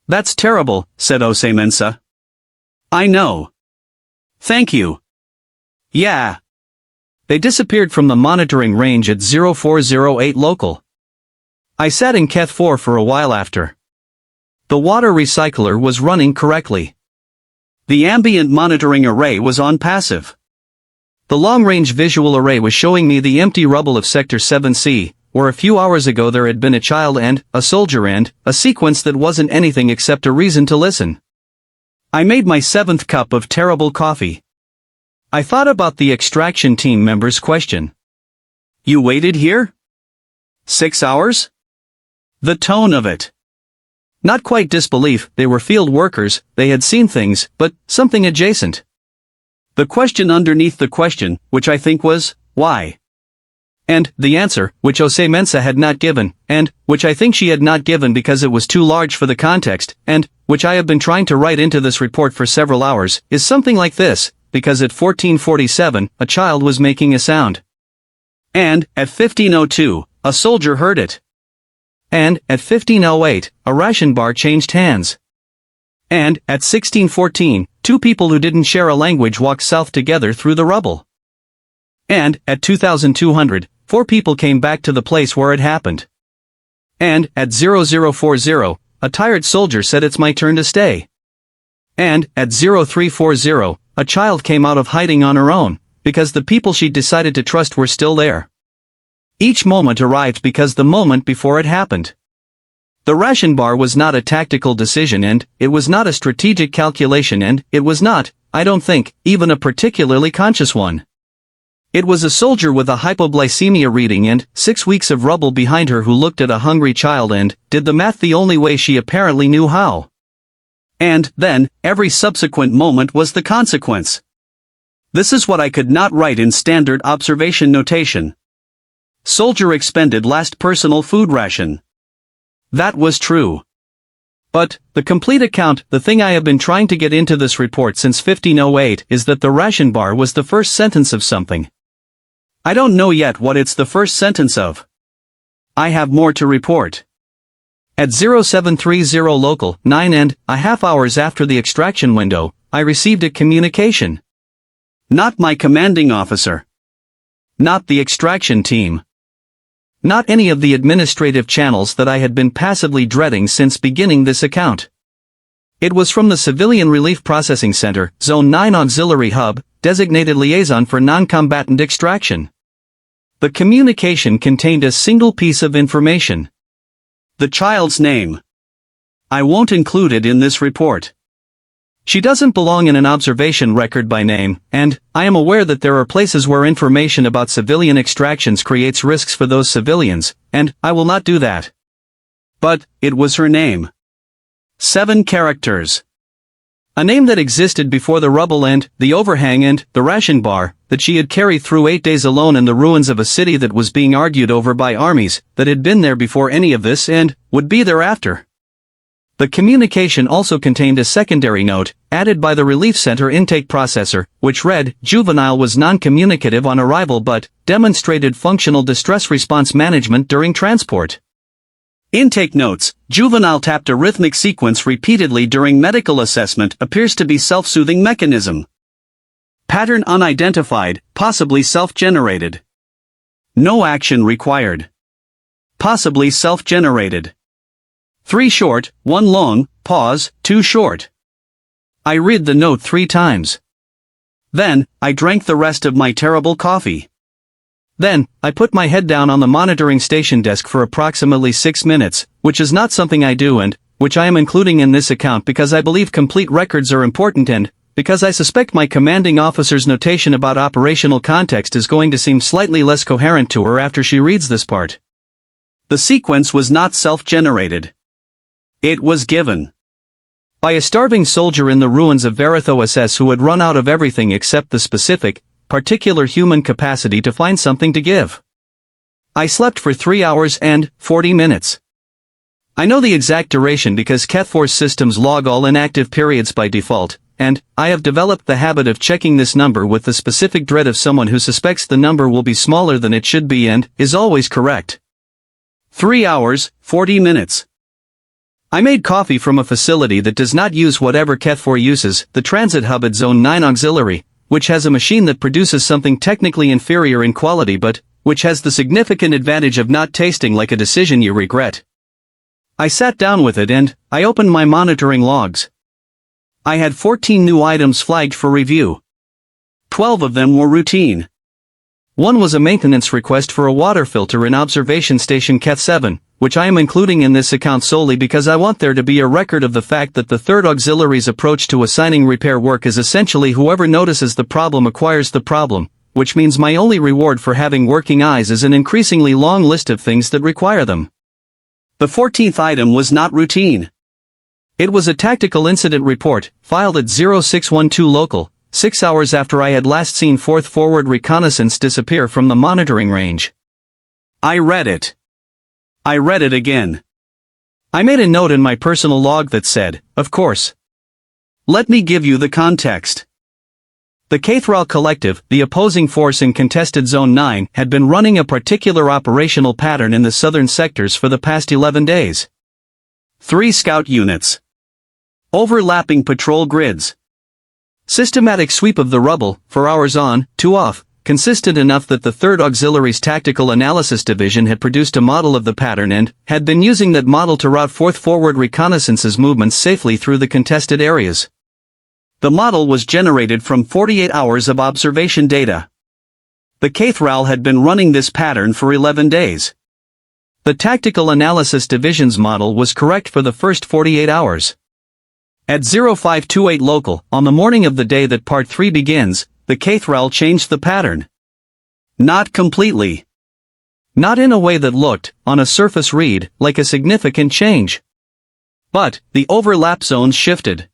That's terrible, said Ose Mensa. I know. Thank you. Yeah. They disappeared from the monitoring range at 0408 local. I sat in Ket 4 for a while after. The water recycler was running correctly. The ambient monitoring array was on passive. The long-range visual array was showing me the empty rubble of Sector 7C, where a few hours ago there had been a child and a soldier and a sequence that wasn't anything except a reason to listen. I made my 7th cup of terrible coffee. I thought about the extraction team member's question. You waited here? 6 hours? The tone of it. Not quite disbelief, they were field workers, they had seen things, but something adjacent. The question underneath the question, which I think was, why? And the answer, which Jose Mensa had not given, and which I think she had not given because it was too large for the context, and which I have been trying to write into this report for several hours, is something like this, because at 14:47, a child was making a sound. And, at 15:02, a soldier heard it. And, at 15:08, a ration bar changed hands. And, at 16:14, 2 people who didn't share a language walked south together through the rubble. And, at 2200, 4 people came back to the place where it happened. And, at 0040, a tired soldier said it's my turn to stay. And, at 0340, a child came out of hiding on her own, because the people she decided to trust were still there. Each moment arrived because the moment before it happened. The ration bar was not a tactical decision and it was not a strategic calculation and it was not, I don't think, even a particularly conscious one. It was a soldier with a hypoglycemia reading and 6 weeks of rubble behind her who looked at a hungry child and did the math the only way she apparently knew how. And then, every subsequent moment was the consequence. This is what I could not write in standard observation notation. Soldier expended last personal food ration. That was true. But, the complete account, the thing I have been trying to get into this report since 1508, is that the ration bar was the first sentence of something. I don't know yet what it's the first sentence of. I have more to report. At 0730 local, 9.5 hours after the extraction window, I received a communication. Not my commanding officer. Not the extraction team. Not any of the administrative channels that I had been passively dreading since beginning this account. It was from the Civilian Relief Processing Center, Zone 9 Auxiliary Hub, designated liaison for non-combatant extraction. The communication contained a single piece of information. The child's name. I won't include it in this report. She doesn't belong in an observation record by name, and I am aware that there are places where information about civilian extractions creates risks for those civilians, and I will not do that. But, it was her name. 7 characters. A name that existed before the rubble and the overhang and the ration bar, that she had carried through 8 days alone in the ruins of a city that was being argued over by armies, that had been there before any of this and would be there after. The communication also contained a secondary note, added by the Relief Center intake processor, which read, Juvenile was non-communicative on arrival but demonstrated functional distress response management during transport. Intake notes, Juvenile tapped a rhythmic sequence repeatedly during medical assessment appears to be self-soothing mechanism. Pattern unidentified, possibly self-generated. No action required. Possibly self-generated. 3 short, 1 long, pause, 2 short. I read the note 3 times. Then, I drank the rest of my terrible coffee. Then, I put my head down on the monitoring station desk for approximately 6 minutes, which is not something I do and, which I am including in this account because I believe complete records are important and, because I suspect my commanding officer's notation about operational context is going to seem slightly less coherent to her after she reads this part. The sequence was not self-generated. It was given by a starving soldier in the ruins of Veritho SS who had run out of everything except the specific, particular human capacity to find something to give. I slept for 3 hours and 40 minutes. I know the exact duration because Kethforce systems log all inactive periods by default, and I have developed the habit of checking this number with the specific dread of someone who suspects the number will be smaller than it should be and is always correct. 3 hours, 40 minutes. I made coffee from a facility that does not use whatever HFY uses, the transit hub at Zone 9 Auxiliary, which has a machine that produces something technically inferior in quality but which has the significant advantage of not tasting like a decision you regret. I sat down with it and I opened my monitoring logs. I had 14 new items flagged for review. 12 of them were routine. One was a maintenance request for a water filter in Observation Station KEF-7, which I am including in this account solely because I want there to be a record of the fact that the third auxiliary's approach to assigning repair work is essentially whoever notices the problem acquires the problem, which means my only reward for having working eyes is an increasingly long list of things that require them. The 14th item was not routine. It was a tactical incident report, filed at 0612 local, 6 hours after I had last seen 4th Forward Reconnaissance disappear from the monitoring range. I read it. I read it again. I made a note in my personal log that said, of course. Let me give you the context. The Cathral Collective, the opposing force in contested Zone 9, had been running a particular operational pattern in the southern sectors for the past 11 days. 3 scout units. Overlapping patrol grids. Systematic sweep of the rubble, 4 hours on, 2 off, consistent enough that the 3rd Auxiliary's Tactical Analysis Division had produced a model of the pattern and had been using that model to route 4th Forward Reconnaissance's movements safely through the contested areas. The model was generated from 48 hours of observation data. The Cathral had been running this pattern for 11 days. The Tactical Analysis Division's model was correct for the first 48 hours. At 0528 local, on the morning of the day that Part 3 begins, the Cathral changed the pattern. Not completely. Not in a way that looked, on a surface read, like a significant change. But, the overlap zones shifted.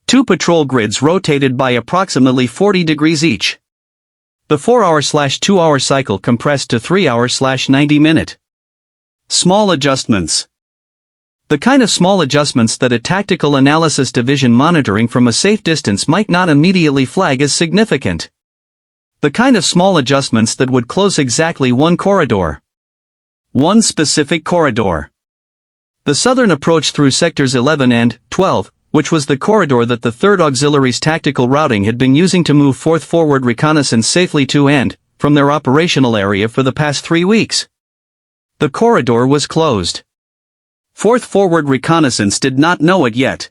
2 patrol grids rotated by approximately 40 degrees each. The 4-hour/2 hour cycle compressed to 3-hour/90 minute. Small adjustments. The kind of small adjustments that a Tactical Analysis Division monitoring from a safe distance might not immediately flag as significant. The kind of small adjustments that would close exactly one corridor. One specific corridor. The southern approach through sectors 11 and 12, which was the corridor that the 3rd Auxiliary's tactical routing had been using to move 4th Forward Reconnaissance safely to and from their operational area for the past 3 weeks. The corridor was closed. 4th Forward Reconnaissance did not know it yet.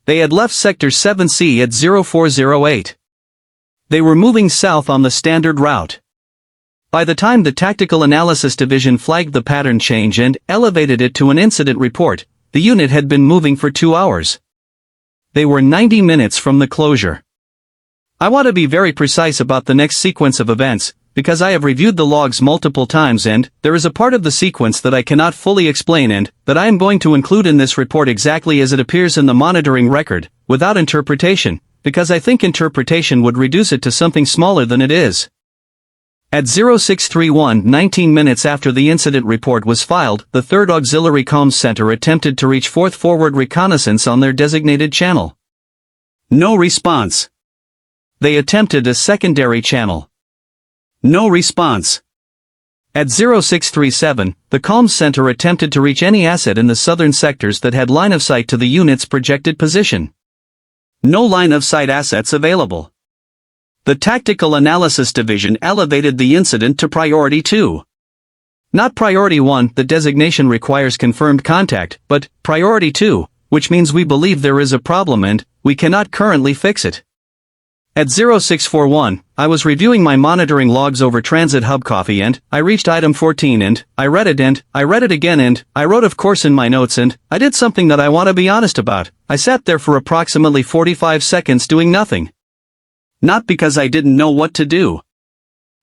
They had left Sector 7C at 0408. They were moving south on the standard route. By the time the Tactical Analysis Division flagged the pattern change and elevated it to an incident report, the unit had been moving for 2 hours. They were 90 minutes from the closure. I want to be very precise about the next sequence of events, because I have reviewed the logs multiple times and there is a part of the sequence that I cannot fully explain and that I am going to include in this report exactly as it appears in the monitoring record, without interpretation, because I think interpretation would reduce it to something smaller than it is. At 0631, 19 minutes after the incident report was filed, the 3rd Auxiliary Comms Center attempted to reach 4th Forward Reconnaissance on their designated channel. No response. They attempted a secondary channel. No response. At 0637, the Comms Center attempted to reach any asset in the southern sectors that had line of sight to the unit's projected position. No line of sight assets available. The Tactical Analysis Division elevated the incident to Priority 2. Not Priority 1, the designation requires confirmed contact, but Priority 2, which means we believe there is a problem and we cannot currently fix it. At 0641, I was reviewing my monitoring logs over Transit Hub Coffee and I reached item 14 and I read it and I read it again and I wrote of course in my notes and I did something that I want to be honest about. I sat there for approximately 45 seconds doing nothing. Not because I didn't know what to do.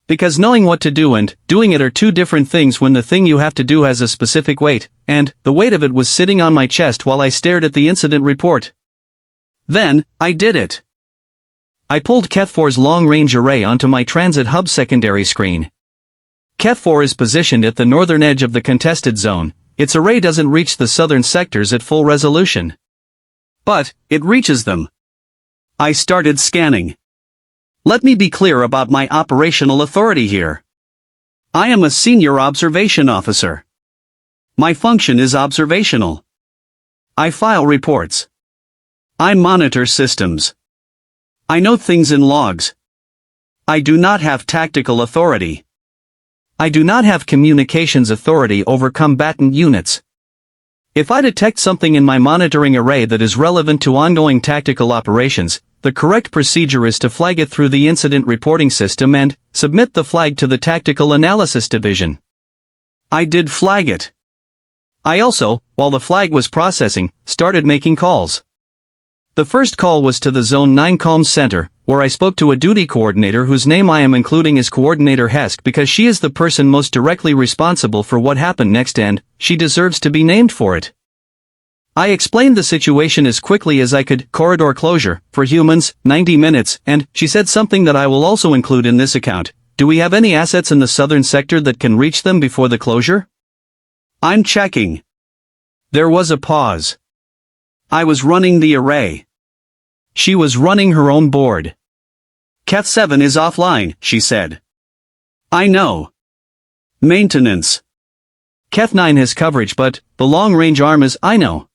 Because knowing what to do and doing it are two different things when the thing you have to do has a specific weight, and the weight of it was sitting on my chest while I stared at the incident report. Then, I did it. I pulled KEF-4's long-range array onto my Transit Hub secondary screen. KEF-4 is positioned at the northern edge of the contested zone. Its array doesn't reach the southern sectors at full resolution. But, it reaches them. I started scanning. Let me be clear about my operational authority here. I am a senior observation officer. My function is observational. I file reports. I monitor systems. I note things in logs. I do not have tactical authority. I do not have communications authority over combatant units. If I detect something in my monitoring array that is relevant to ongoing tactical operations, the correct procedure is to flag it through the incident reporting system and submit the flag to the Tactical Analysis Division. I did flag it. I also, while the flag was processing, started making calls. The first call was to the Zone 9 Comms Center, where I spoke to a duty coordinator whose name I am including as Coordinator Hesk because she is the person most directly responsible for what happened next and she deserves to be named for it. I explained the situation as quickly as I could. Corridor closure, for humans, 90 minutes, and she said something that I will also include in this account. Do we have any assets in the southern sector that can reach them before the closure? I'm checking. There was a pause. I was running the array. She was running her own board. Keth 7 is offline, she said. I know. Maintenance. Keth 9 has coverage but, the long-range arm is, I know.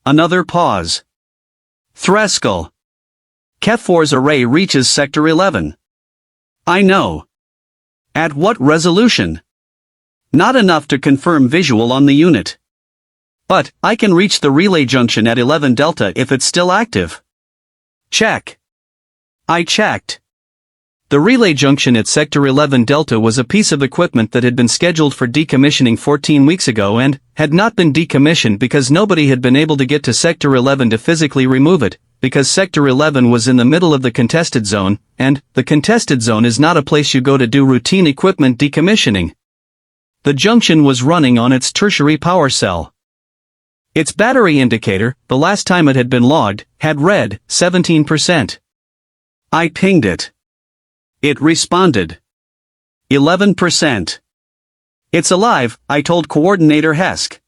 Another pause. Threskel. Keth 4's array reaches Sector 11. I know. At what resolution? Not enough to confirm visual on the unit. But, I can reach the relay junction at 11 Delta if it's still active. Check. I checked. The relay junction at Sector 11 Delta was a piece of equipment that had been scheduled for decommissioning 14 weeks ago and had not been decommissioned because nobody had been able to get to Sector 11 to physically remove it, because Sector 11 was in the middle of the contested zone, and the contested zone is not a place you go to do routine equipment decommissioning. The junction was running on its tertiary power cell. Its battery indicator, the last time it had been logged, had read 17%. I pinged it. It responded. 11%. It's alive, I told Coordinator Hesk.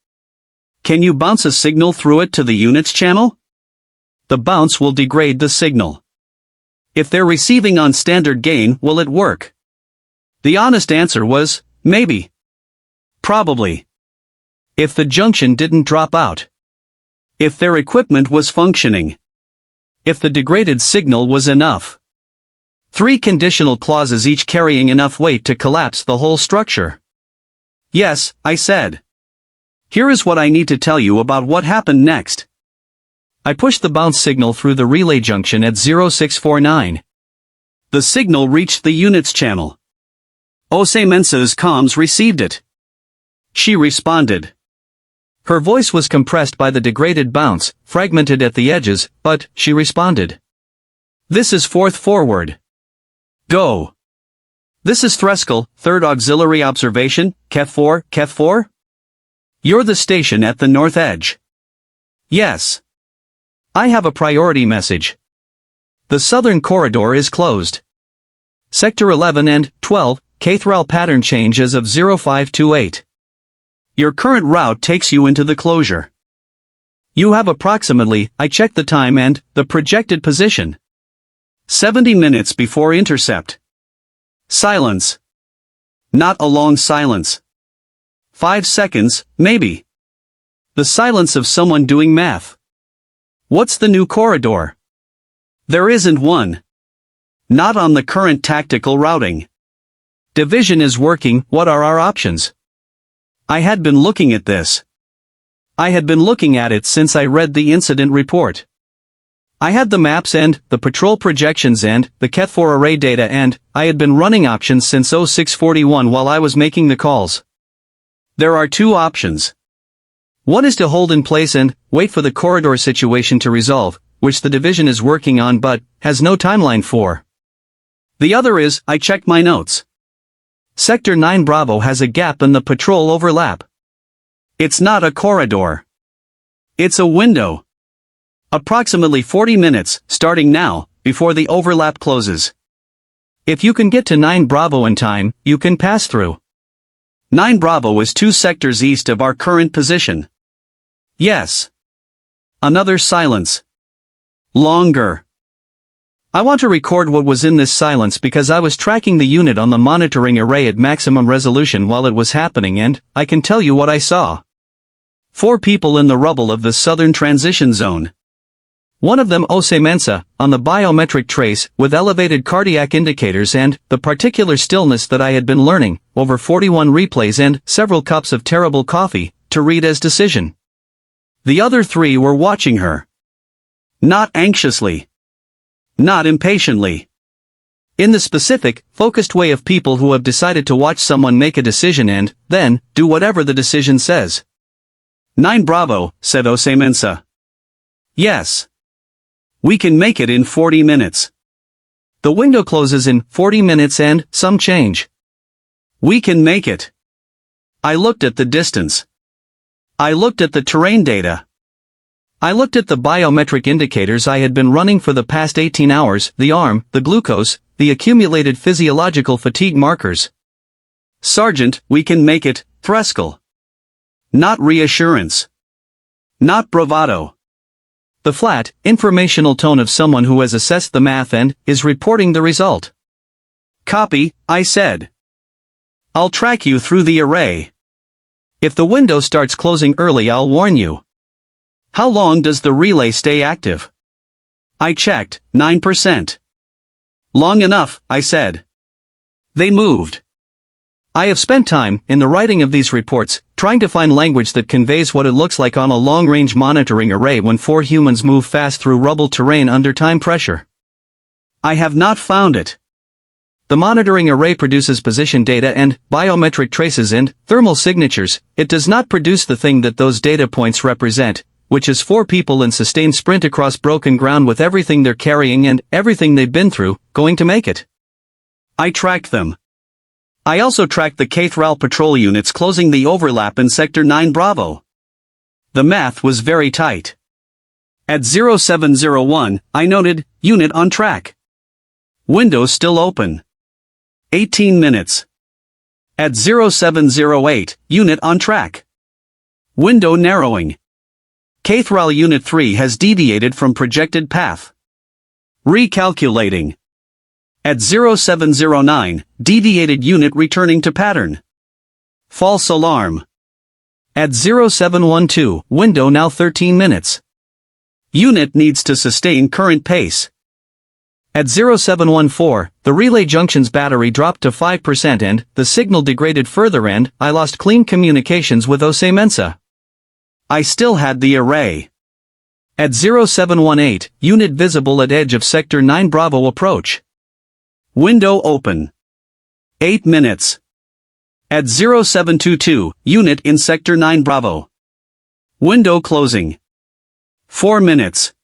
Can you bounce a signal through it to the unit's channel? The bounce will degrade the signal. If they're receiving on standard gain, will it work? The honest answer was, maybe. Probably. If the junction didn't drop out. If their equipment was functioning. If the degraded signal was enough. 3 conditional clauses each carrying enough weight to collapse the whole structure. Yes, I said. Here is what I need to tell you about what happened next. I pushed the bounce signal through the relay junction at 0649. The signal reached the unit's channel. Ose Mensa's comms received it. She responded. Her voice was compressed by the degraded bounce, fragmented at the edges, but she responded. This is 4th forward. Go. This is Threskel, 3rd auxiliary observation, Keth 4, Keth 4? You're the station at the north edge. Yes. I have a priority message. The southern corridor is closed. Sector 11 and 12, Cathral pattern change as of 0528. Your current route takes you into the closure. You have approximately, I checked the time and the projected position. 70 minutes before intercept. Silence. Not a long silence. 5 seconds, maybe. The silence of someone doing math. What's the new corridor? There isn't one. Not on the current tactical routing. Division is working, what are our options? I had been looking at this. I had been looking at it since I read the incident report. I had the maps and the patrol projections and the Keth 4 array data and I had been running options since 0641 while I was making the calls. There are 2 options. One is to hold in place and wait for the corridor situation to resolve, which the division is working on but has no timeline for. The other is, I checked my notes. Sector 9 Bravo has a gap in the patrol overlap. It's not a corridor. It's a window. Approximately 40 minutes, starting now, before the overlap closes. If you can get to 9 Bravo in time, you can pass through. 9 Bravo is 2 sectors east of our current position. Yes. Another silence. Longer. I want to record what was in this silence because I was tracking the unit on the monitoring array at maximum resolution while it was happening and I can tell you what I saw. 4 people in the rubble of the southern transition zone. One of them Osemensa, on the biometric trace, with elevated cardiac indicators and the particular stillness that I had been learning, over 41 replays and several cups of terrible coffee, to read as decision. The other 3 were watching her. Not anxiously. Not impatiently. In the specific, focused way of people who have decided to watch someone make a decision and, then, do whatever the decision says. 9 Bravo, said Osemensa. Yes. We can make it in 40 minutes. The window closes in 40 minutes and some change. We can make it. I looked at the distance. I looked at the terrain data. I looked at the biometric indicators I had been running for the past 18 hours, the arm, the glucose, the accumulated physiological fatigue markers. Sergeant, we can make it, Threskel. Not reassurance. Not bravado. The flat, informational tone of someone who has assessed the math and is reporting the result. Copy, I said. I'll track you through the array. If the window starts closing early, I'll warn you. How long does the relay stay active? I checked, 9%. Long enough, I said. They moved. I have spent time, in the writing of these reports, trying to find language that conveys what it looks like on a long-range monitoring array when 4 humans move fast through rubble terrain under time pressure. I have not found it. The monitoring array produces position data and biometric traces and thermal signatures. It does not produce the thing that those data points represent, which is 4 people in sustained sprint across broken ground with everything they're carrying and everything they've been through, going to make it. I tracked them. I also tracked the Cathral patrol units closing the overlap in Sector 9 Bravo. The math was very tight. At 0701, I noted, unit on track. Window still open. 18 minutes. At 0708, unit on track. Window narrowing. Cathral Unit 3 has deviated from projected path. Recalculating. At 0709, deviated unit returning to pattern. False alarm. At 0712, window now 13 minutes. Unit needs to sustain current pace. At 0714, the relay junction's battery dropped to 5% and the signal degraded further and I lost clean communications with Osemensa. I still had the array. At 0718, unit visible at edge of Sector 9 Bravo approach. Window open. 8 minutes. At 0722, unit in Sector 9 Bravo. Window closing. 4 minutes.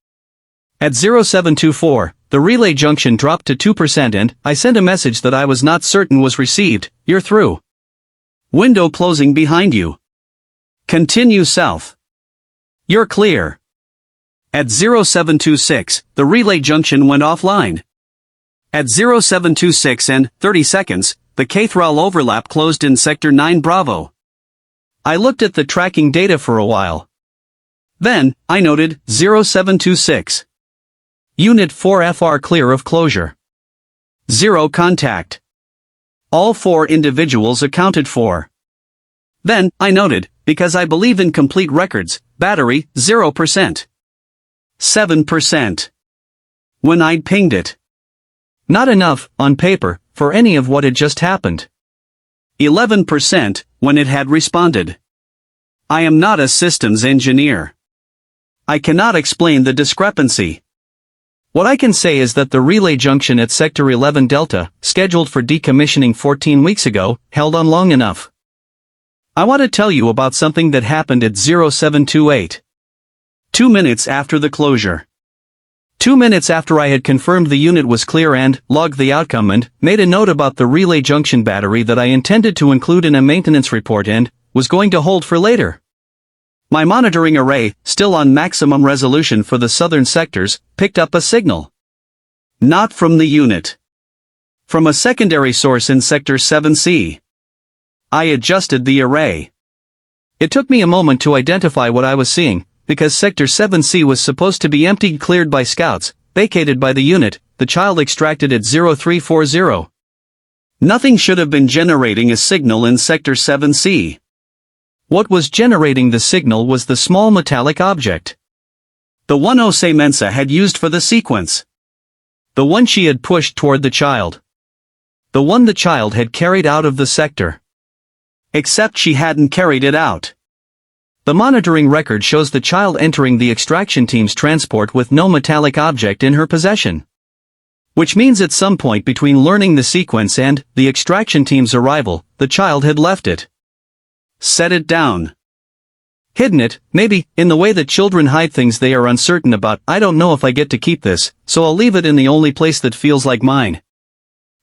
At 0724, the relay junction dropped to 2% and I sent a message that I was not certain was received. You're through. Window closing behind you. Continue south. You're clear. At 0726, the relay junction went offline. At 0726 and 30 seconds, the Cathral overlap closed in Sector 9 Bravo. I looked at the tracking data for a while. Then, I noted 0726. Unit 4FR clear of closure. 0 contact. All 4 individuals accounted for. Then, I noted, because I believe in complete records, battery, 0%. 7%. When I'd pinged it. Not enough, on paper, for any of what had just happened. 11%, when it had responded. I am not a systems engineer. I cannot explain the discrepancy. What I can say is that the relay junction at Sector 11 Delta, scheduled for decommissioning 14 weeks ago, held on long enough. I want to tell you about something that happened at 0728. 2 minutes after the closure. 2 minutes after I had confirmed the unit was clear and logged the outcome and made a note about the relay junction battery that I intended to include in a maintenance report and was going to hold for later. My monitoring array, still on maximum resolution for the southern sectors, picked up a signal. Not from the unit. From a secondary source in Sector 7C. I adjusted the array. It took me a moment to identify what I was seeing, because Sector 7C was supposed to be emptied, cleared by scouts, vacated by the unit, the child extracted at 0340. Nothing should have been generating a signal in Sector 7C. What was generating the signal was the small metallic object. The one Osei Mensa had used for the sequence. The one she had pushed toward the child. The one the child had carried out of the sector. Except she hadn't carried it out. The monitoring record shows the child entering the extraction team's transport with no metallic object in her possession. Which means at some point between learning the sequence and the extraction team's arrival, the child had left it. Set it down. Hidden it, maybe, in the way that children hide things they are uncertain about. I don't know if I get to keep this, so I'll leave it in the only place that feels like mine.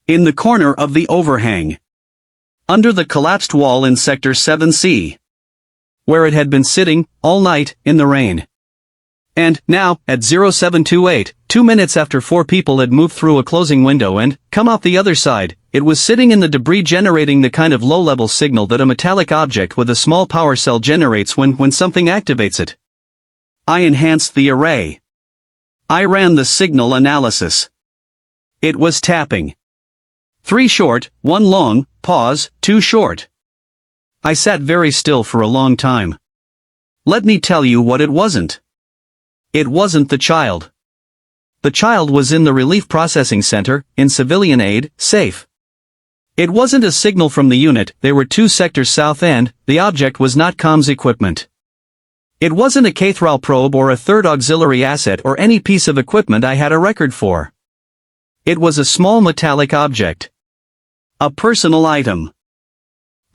In the corner of the overhang. Under the collapsed wall in Sector 7C. Where it had been sitting, all night, in the rain. And, now, at 0728, 2 minutes after 4 people had moved through a closing window and come out the other side, it was sitting in the debris generating the kind of low-level signal that a metallic object with a small power cell generates when something activates it. I enhanced the array. I ran the signal analysis. It was tapping. 3 short, 1 long, pause, 2 short. I sat very still for a long time. Let me tell you what it wasn't. It wasn't the child. The child was in the Relief Processing Center, in civilian aid, safe. It wasn't a signal from the unit, they were 2 sectors south and the object was not comms equipment. It wasn't a Cathral probe or a third auxiliary asset or any piece of equipment I had a record for. It was a small metallic object. A personal item.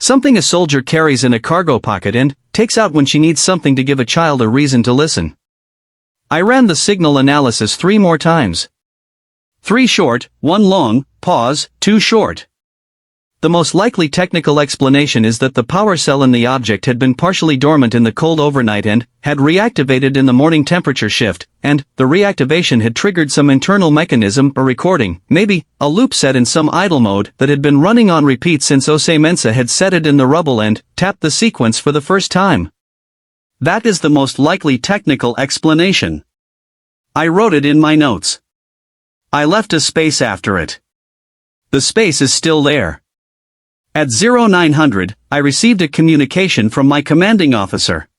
Something a soldier carries in a cargo pocket and takes out when she needs something to give a child a reason to listen. I ran the signal analysis 3 more times. 3 short, 1 long, pause, 2 short. The most likely technical explanation is that the power cell in the object had been partially dormant in the cold overnight and had reactivated in the morning temperature shift, and the reactivation had triggered some internal mechanism or recording, maybe a loop set in some idle mode that had been running on repeat since Osei Mensa had set it in the rubble and tapped the sequence for the first time. That is the most likely technical explanation. I wrote it in my notes. I left a space after it. The space is still there. At 0900, I received a communication from my commanding officer.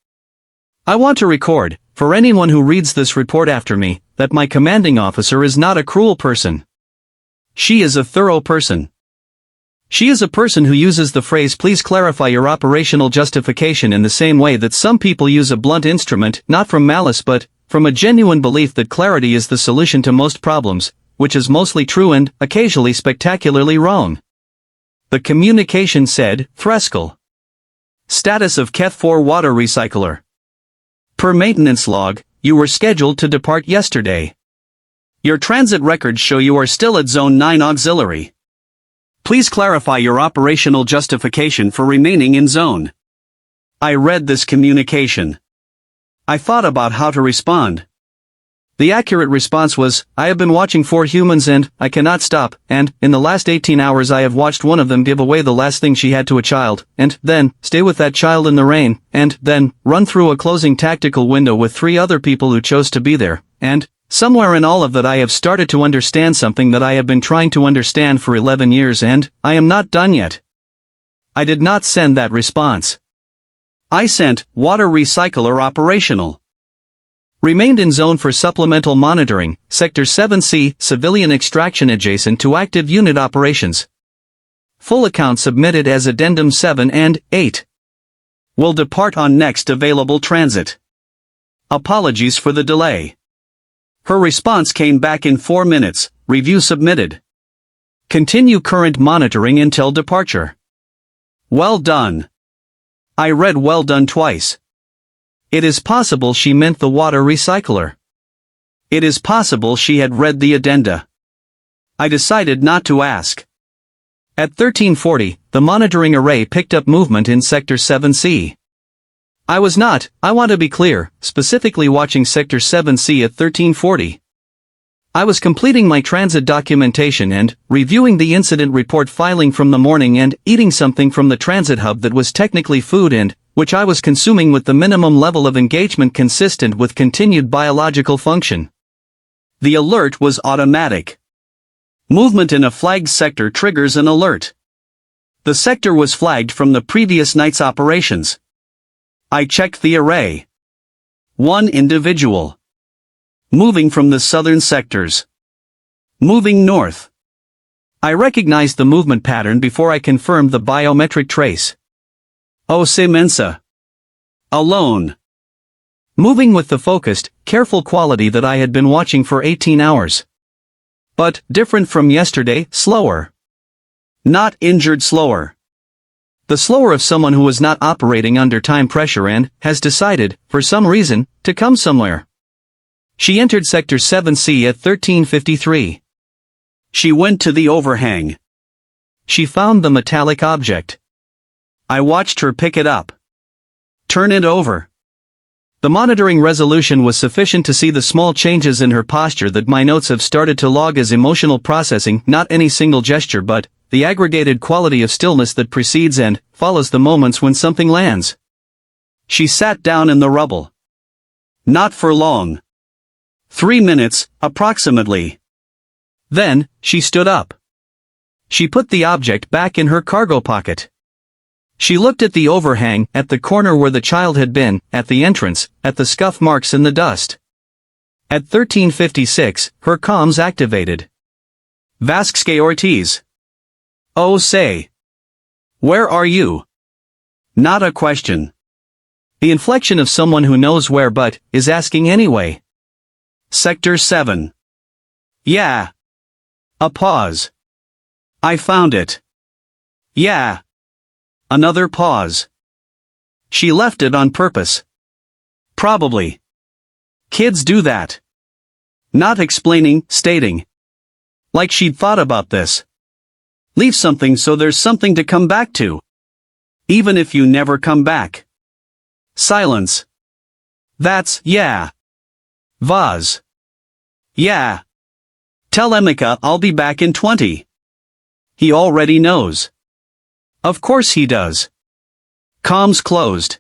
I want to record, for anyone who reads this report after me, that my commanding officer is not a cruel person. She is a thorough person. She is a person who uses the phrase "please clarify your operational justification" in the same way that some people use a blunt instrument, not from malice but from a genuine belief that clarity is the solution to most problems, which is mostly true and occasionally spectacularly wrong. The communication said, Threskel. Status of Keth-4 water recycler. Per maintenance log, you were scheduled to depart yesterday. Your transit records show you are still at Zone 9 Auxiliary. Please clarify your operational justification for remaining in zone. I read this communication. I thought about how to respond. The accurate response was, I have been watching 4 humans and I cannot stop, and in the last 18 hours I have watched one of them give away the last thing she had to a child, and then stay with that child in the rain, and then run through a closing tactical window with 3 other people who chose to be there, and somewhere in all of that I have started to understand something that I have been trying to understand for 11 years and I am not done yet. I did not send that response. I sent, water recycler operational. Remained in zone for supplemental monitoring, Sector 7C, civilian extraction adjacent to active unit operations. Full account submitted as Addendum 7 and 8. Will depart on next available transit. Apologies for the delay. Her response came back in 4 minutes, review submitted. Continue current monitoring until departure. Well done. I read well done twice. It is possible she meant the water recycler. It is possible she had read the addenda. I decided not to ask. At 1340, the monitoring array picked up movement in Sector 7C. I was not, I want to be clear, specifically watching Sector 7C at 1340. I was completing my transit documentation and reviewing the incident report filing from the morning and eating something from the transit hub that was technically food and which I was consuming with the minimum level of engagement consistent with continued biological function. The alert was automatic. Movement in a flagged sector triggers an alert. The sector was flagged from the previous night's operations. I checked the array. One individual. Moving from the southern sectors. Moving north. I recognized the movement pattern before I confirmed the biometric trace. Ose Mensa. Alone. Moving with the focused, careful quality that I had been watching for 18 hours. But, different from yesterday, slower. Not injured slower. The slower of someone who was not operating under time pressure and has decided, for some reason, to come somewhere. She entered Sector 7C at 13:53. She went to the overhang. She found the metallic object. I watched her pick it up. Turn it over. The monitoring resolution was sufficient to see the small changes in her posture that my notes have started to log as emotional processing, not any single gesture but the aggregated quality of stillness that precedes and follows the moments when something lands. She sat down in the rubble. Not for long. 3 minutes, approximately. Then, she stood up. She put the object back in her cargo pocket. She looked at the overhang, at the corner where the child had been, at the entrance, at the scuff marks in the dust. At 13:56, her comms activated. Vasque Ortiz. Oh say. Where are you? Not a question. The inflection of someone who knows where but is asking anyway. Sector 7. Yeah. A pause. I found it. Yeah. Another pause. She left it on purpose. Probably. Kids do that. Not explaining, stating. Like she'd thought about this. Leave something so there's something to come back to. Even if you never come back. Silence. That's, yeah. Vaz. Yeah. Tell Emeka I'll be back in 20. He already knows. Of course he does. Comms closed.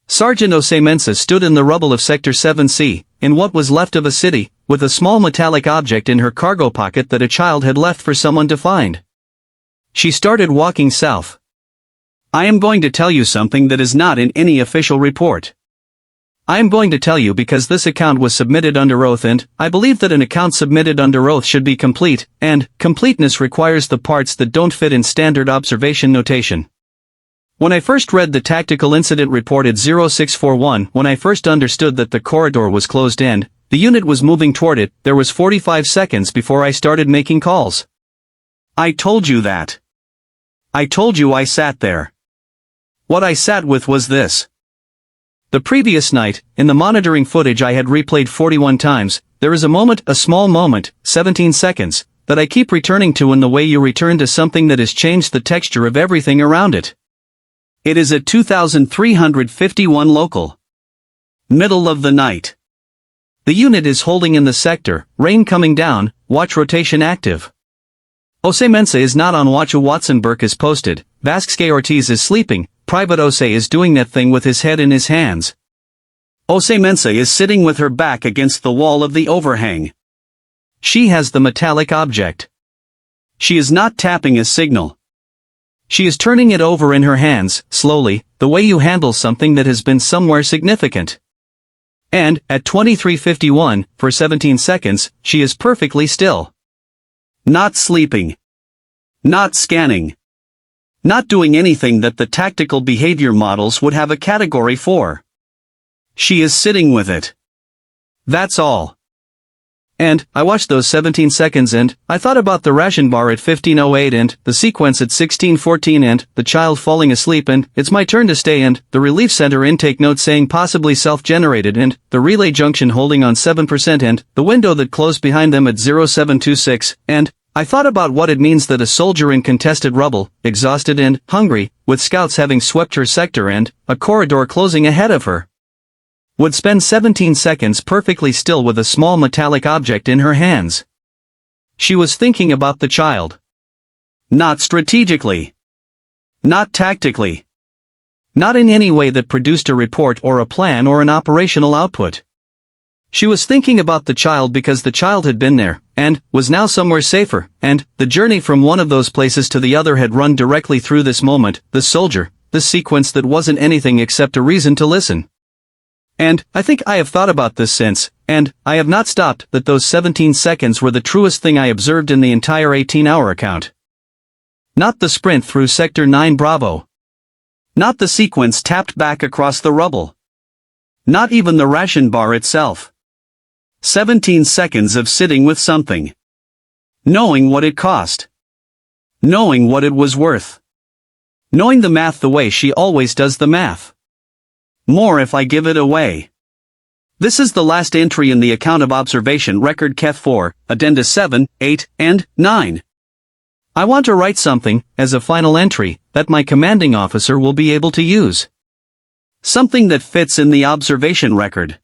Sergeant Osemensa stood in the rubble of Sector 7C, in what was left of a city, with a small metallic object in her cargo pocket that a child had left for someone to find. She started walking south. I am going to tell you something that is not in any official report. I am going to tell you because this account was submitted under oath and I believe that an account submitted under oath should be complete, and completeness requires the parts that don't fit in standard observation notation. When I first read the tactical incident report at 0641, when I first understood that the corridor was closed and the unit was moving toward it, there was 45 seconds before I started making calls. I told you that. I told you I sat there. What I sat with was this. The previous night, in the monitoring footage I had replayed 41 times, there is a moment, a small moment, 17 seconds, that I keep returning to in the way you return to something that has changed the texture of everything around it. It is at 2351 local. Middle of the night. The unit is holding in the sector, rain coming down, watch rotation active. Osemensa is not on watch. Watson Burke is posted, Vasque Ortiz is sleeping, Private Ose is doing that thing with his head in his hands. Osemensa is sitting with her back against the wall of the overhang. She has the metallic object. She is not tapping a signal. She is turning it over in her hands, slowly, the way you handle something that has been somewhere significant. And, at 23:51, for 17 seconds, she is perfectly still. Not sleeping. Not scanning. Not doing anything that the tactical behavior models would have a category for. She is sitting with it. That's all. And, I watched those 17 seconds and, I thought about the ration bar at 15:08 and, the sequence at 16:14 and, the child falling asleep and, it's my turn to stay and, the relief center intake note saying possibly self-generated and, the relay junction holding on 7% and, the window that closed behind them at 0726, and, I thought about what it means that a soldier in contested rubble, exhausted and hungry, with scouts having swept her sector and a corridor closing ahead of her, would spend 17 seconds perfectly still with a small metallic object in her hands. She was thinking about the child. Not strategically. Not tactically. Not in any way that produced a report or a plan or an operational output. She was thinking about the child because the child had been there, and was now somewhere safer, and the journey from one of those places to the other had run directly through this moment, the soldier, this sequence that wasn't anything except a reason to listen. And, I think I have thought about this since, and, I have not stopped, that those 17 seconds were the truest thing I observed in the entire 18-hour account. Not the sprint through Sector 9 Bravo. Not the sequence tapped back across the rubble. Not even the ration bar itself. 17 seconds of sitting with something. Knowing what it cost. Knowing what it was worth. Knowing the math the way she always does the math. More if I give it away. This is the last entry in the account of observation record Keth 4, Addenda 7, 8, and 9. I want to write something, as a final entry, that my commanding officer will be able to use. Something that fits in the observation record.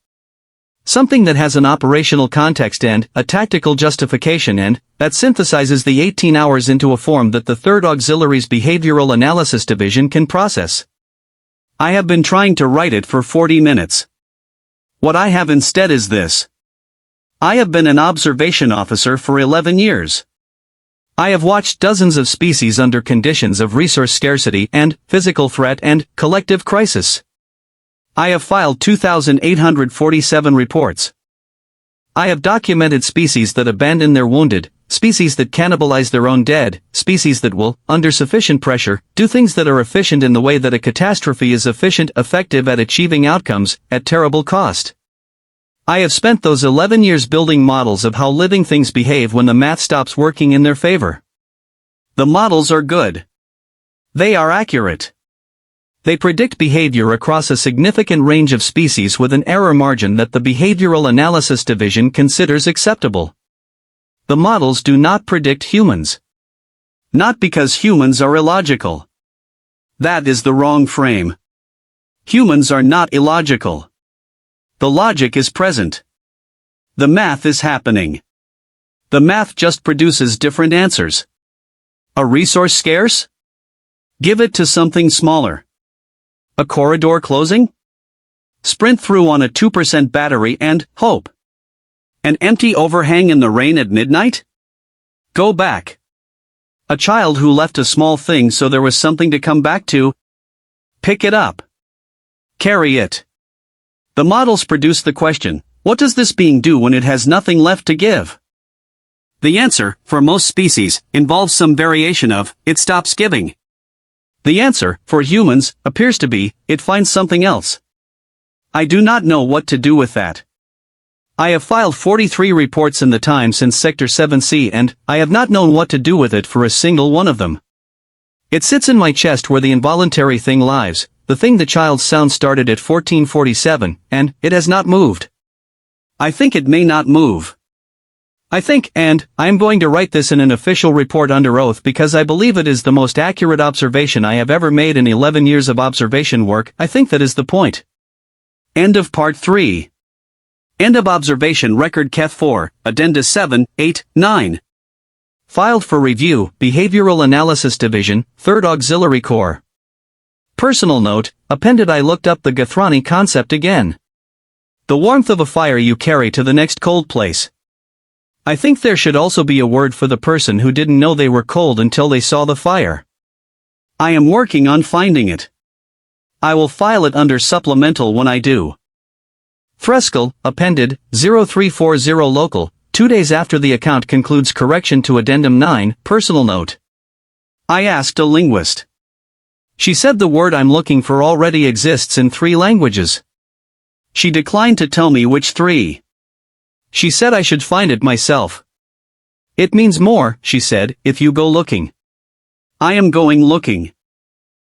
Something that has an operational context and a tactical justification and that synthesizes the 18 hours into a form that the 3rd Auxiliary's Behavioral Analysis Division can process. I have been trying to write it for 40 minutes. What I have instead is this. I have been an observation officer for 11 years. I have watched dozens of species under conditions of resource scarcity and physical threat and collective crisis. I have filed 2,847 reports. I have documented species that abandon their wounded, species that cannibalize their own dead, species that will, under sufficient pressure, do things that are efficient in the way that a catastrophe is effective at achieving outcomes, at terrible cost. I have spent those 11 years building models of how living things behave when the math stops working in their favor. The models are good. They are accurate. They predict behavior across a significant range of species with an error margin that the Behavioral Analysis Division considers acceptable. The models do not predict humans. Not because humans are illogical. That is the wrong frame. Humans are not illogical. The logic is present. The math is happening. The math just produces different answers. A resource scarce? Give it to something smaller. A corridor closing? Sprint through on a 2% battery and hope. An empty overhang in the rain at midnight? Go back. A child who left a small thing so there was something to come back to. Pick it up. Carry it. The models produce the question, what does this being do when it has nothing left to give? The answer, for most species, involves some variation of, it stops giving. The answer, for humans, appears to be, it finds something else. I do not know what to do with that. I have filed 43 reports in the time since Sector 7C and I have not known what to do with it for a single one of them. It sits in my chest where the involuntary thing lies, the thing the child's sound started at 1447, and it has not moved. I think it may not move. I think, and I am going to write this in an official report under oath because I believe it is the most accurate observation I have ever made in 11 years of observation work. I think that is the point. End of Part 3. End of observation record Keth 4, Addenda 7, 8, 9. Filed for review, Behavioral Analysis Division, 3rd Auxiliary Corps. Personal note, appended I looked up the Guthrani concept again. The warmth of a fire you carry to the next cold place. I think there should also be a word for the person who didn't know they were cold until they saw the fire. I am working on finding it. I will file it under supplemental when I do. Frescal, appended, 0340 local, 2 days after the account concludes correction to Addendum 9, personal note. I asked a linguist. She said the word I'm looking for already exists in 3 languages. She declined to tell me which 3. She said I should find it myself. It means more, she said, if you go looking. I am going looking.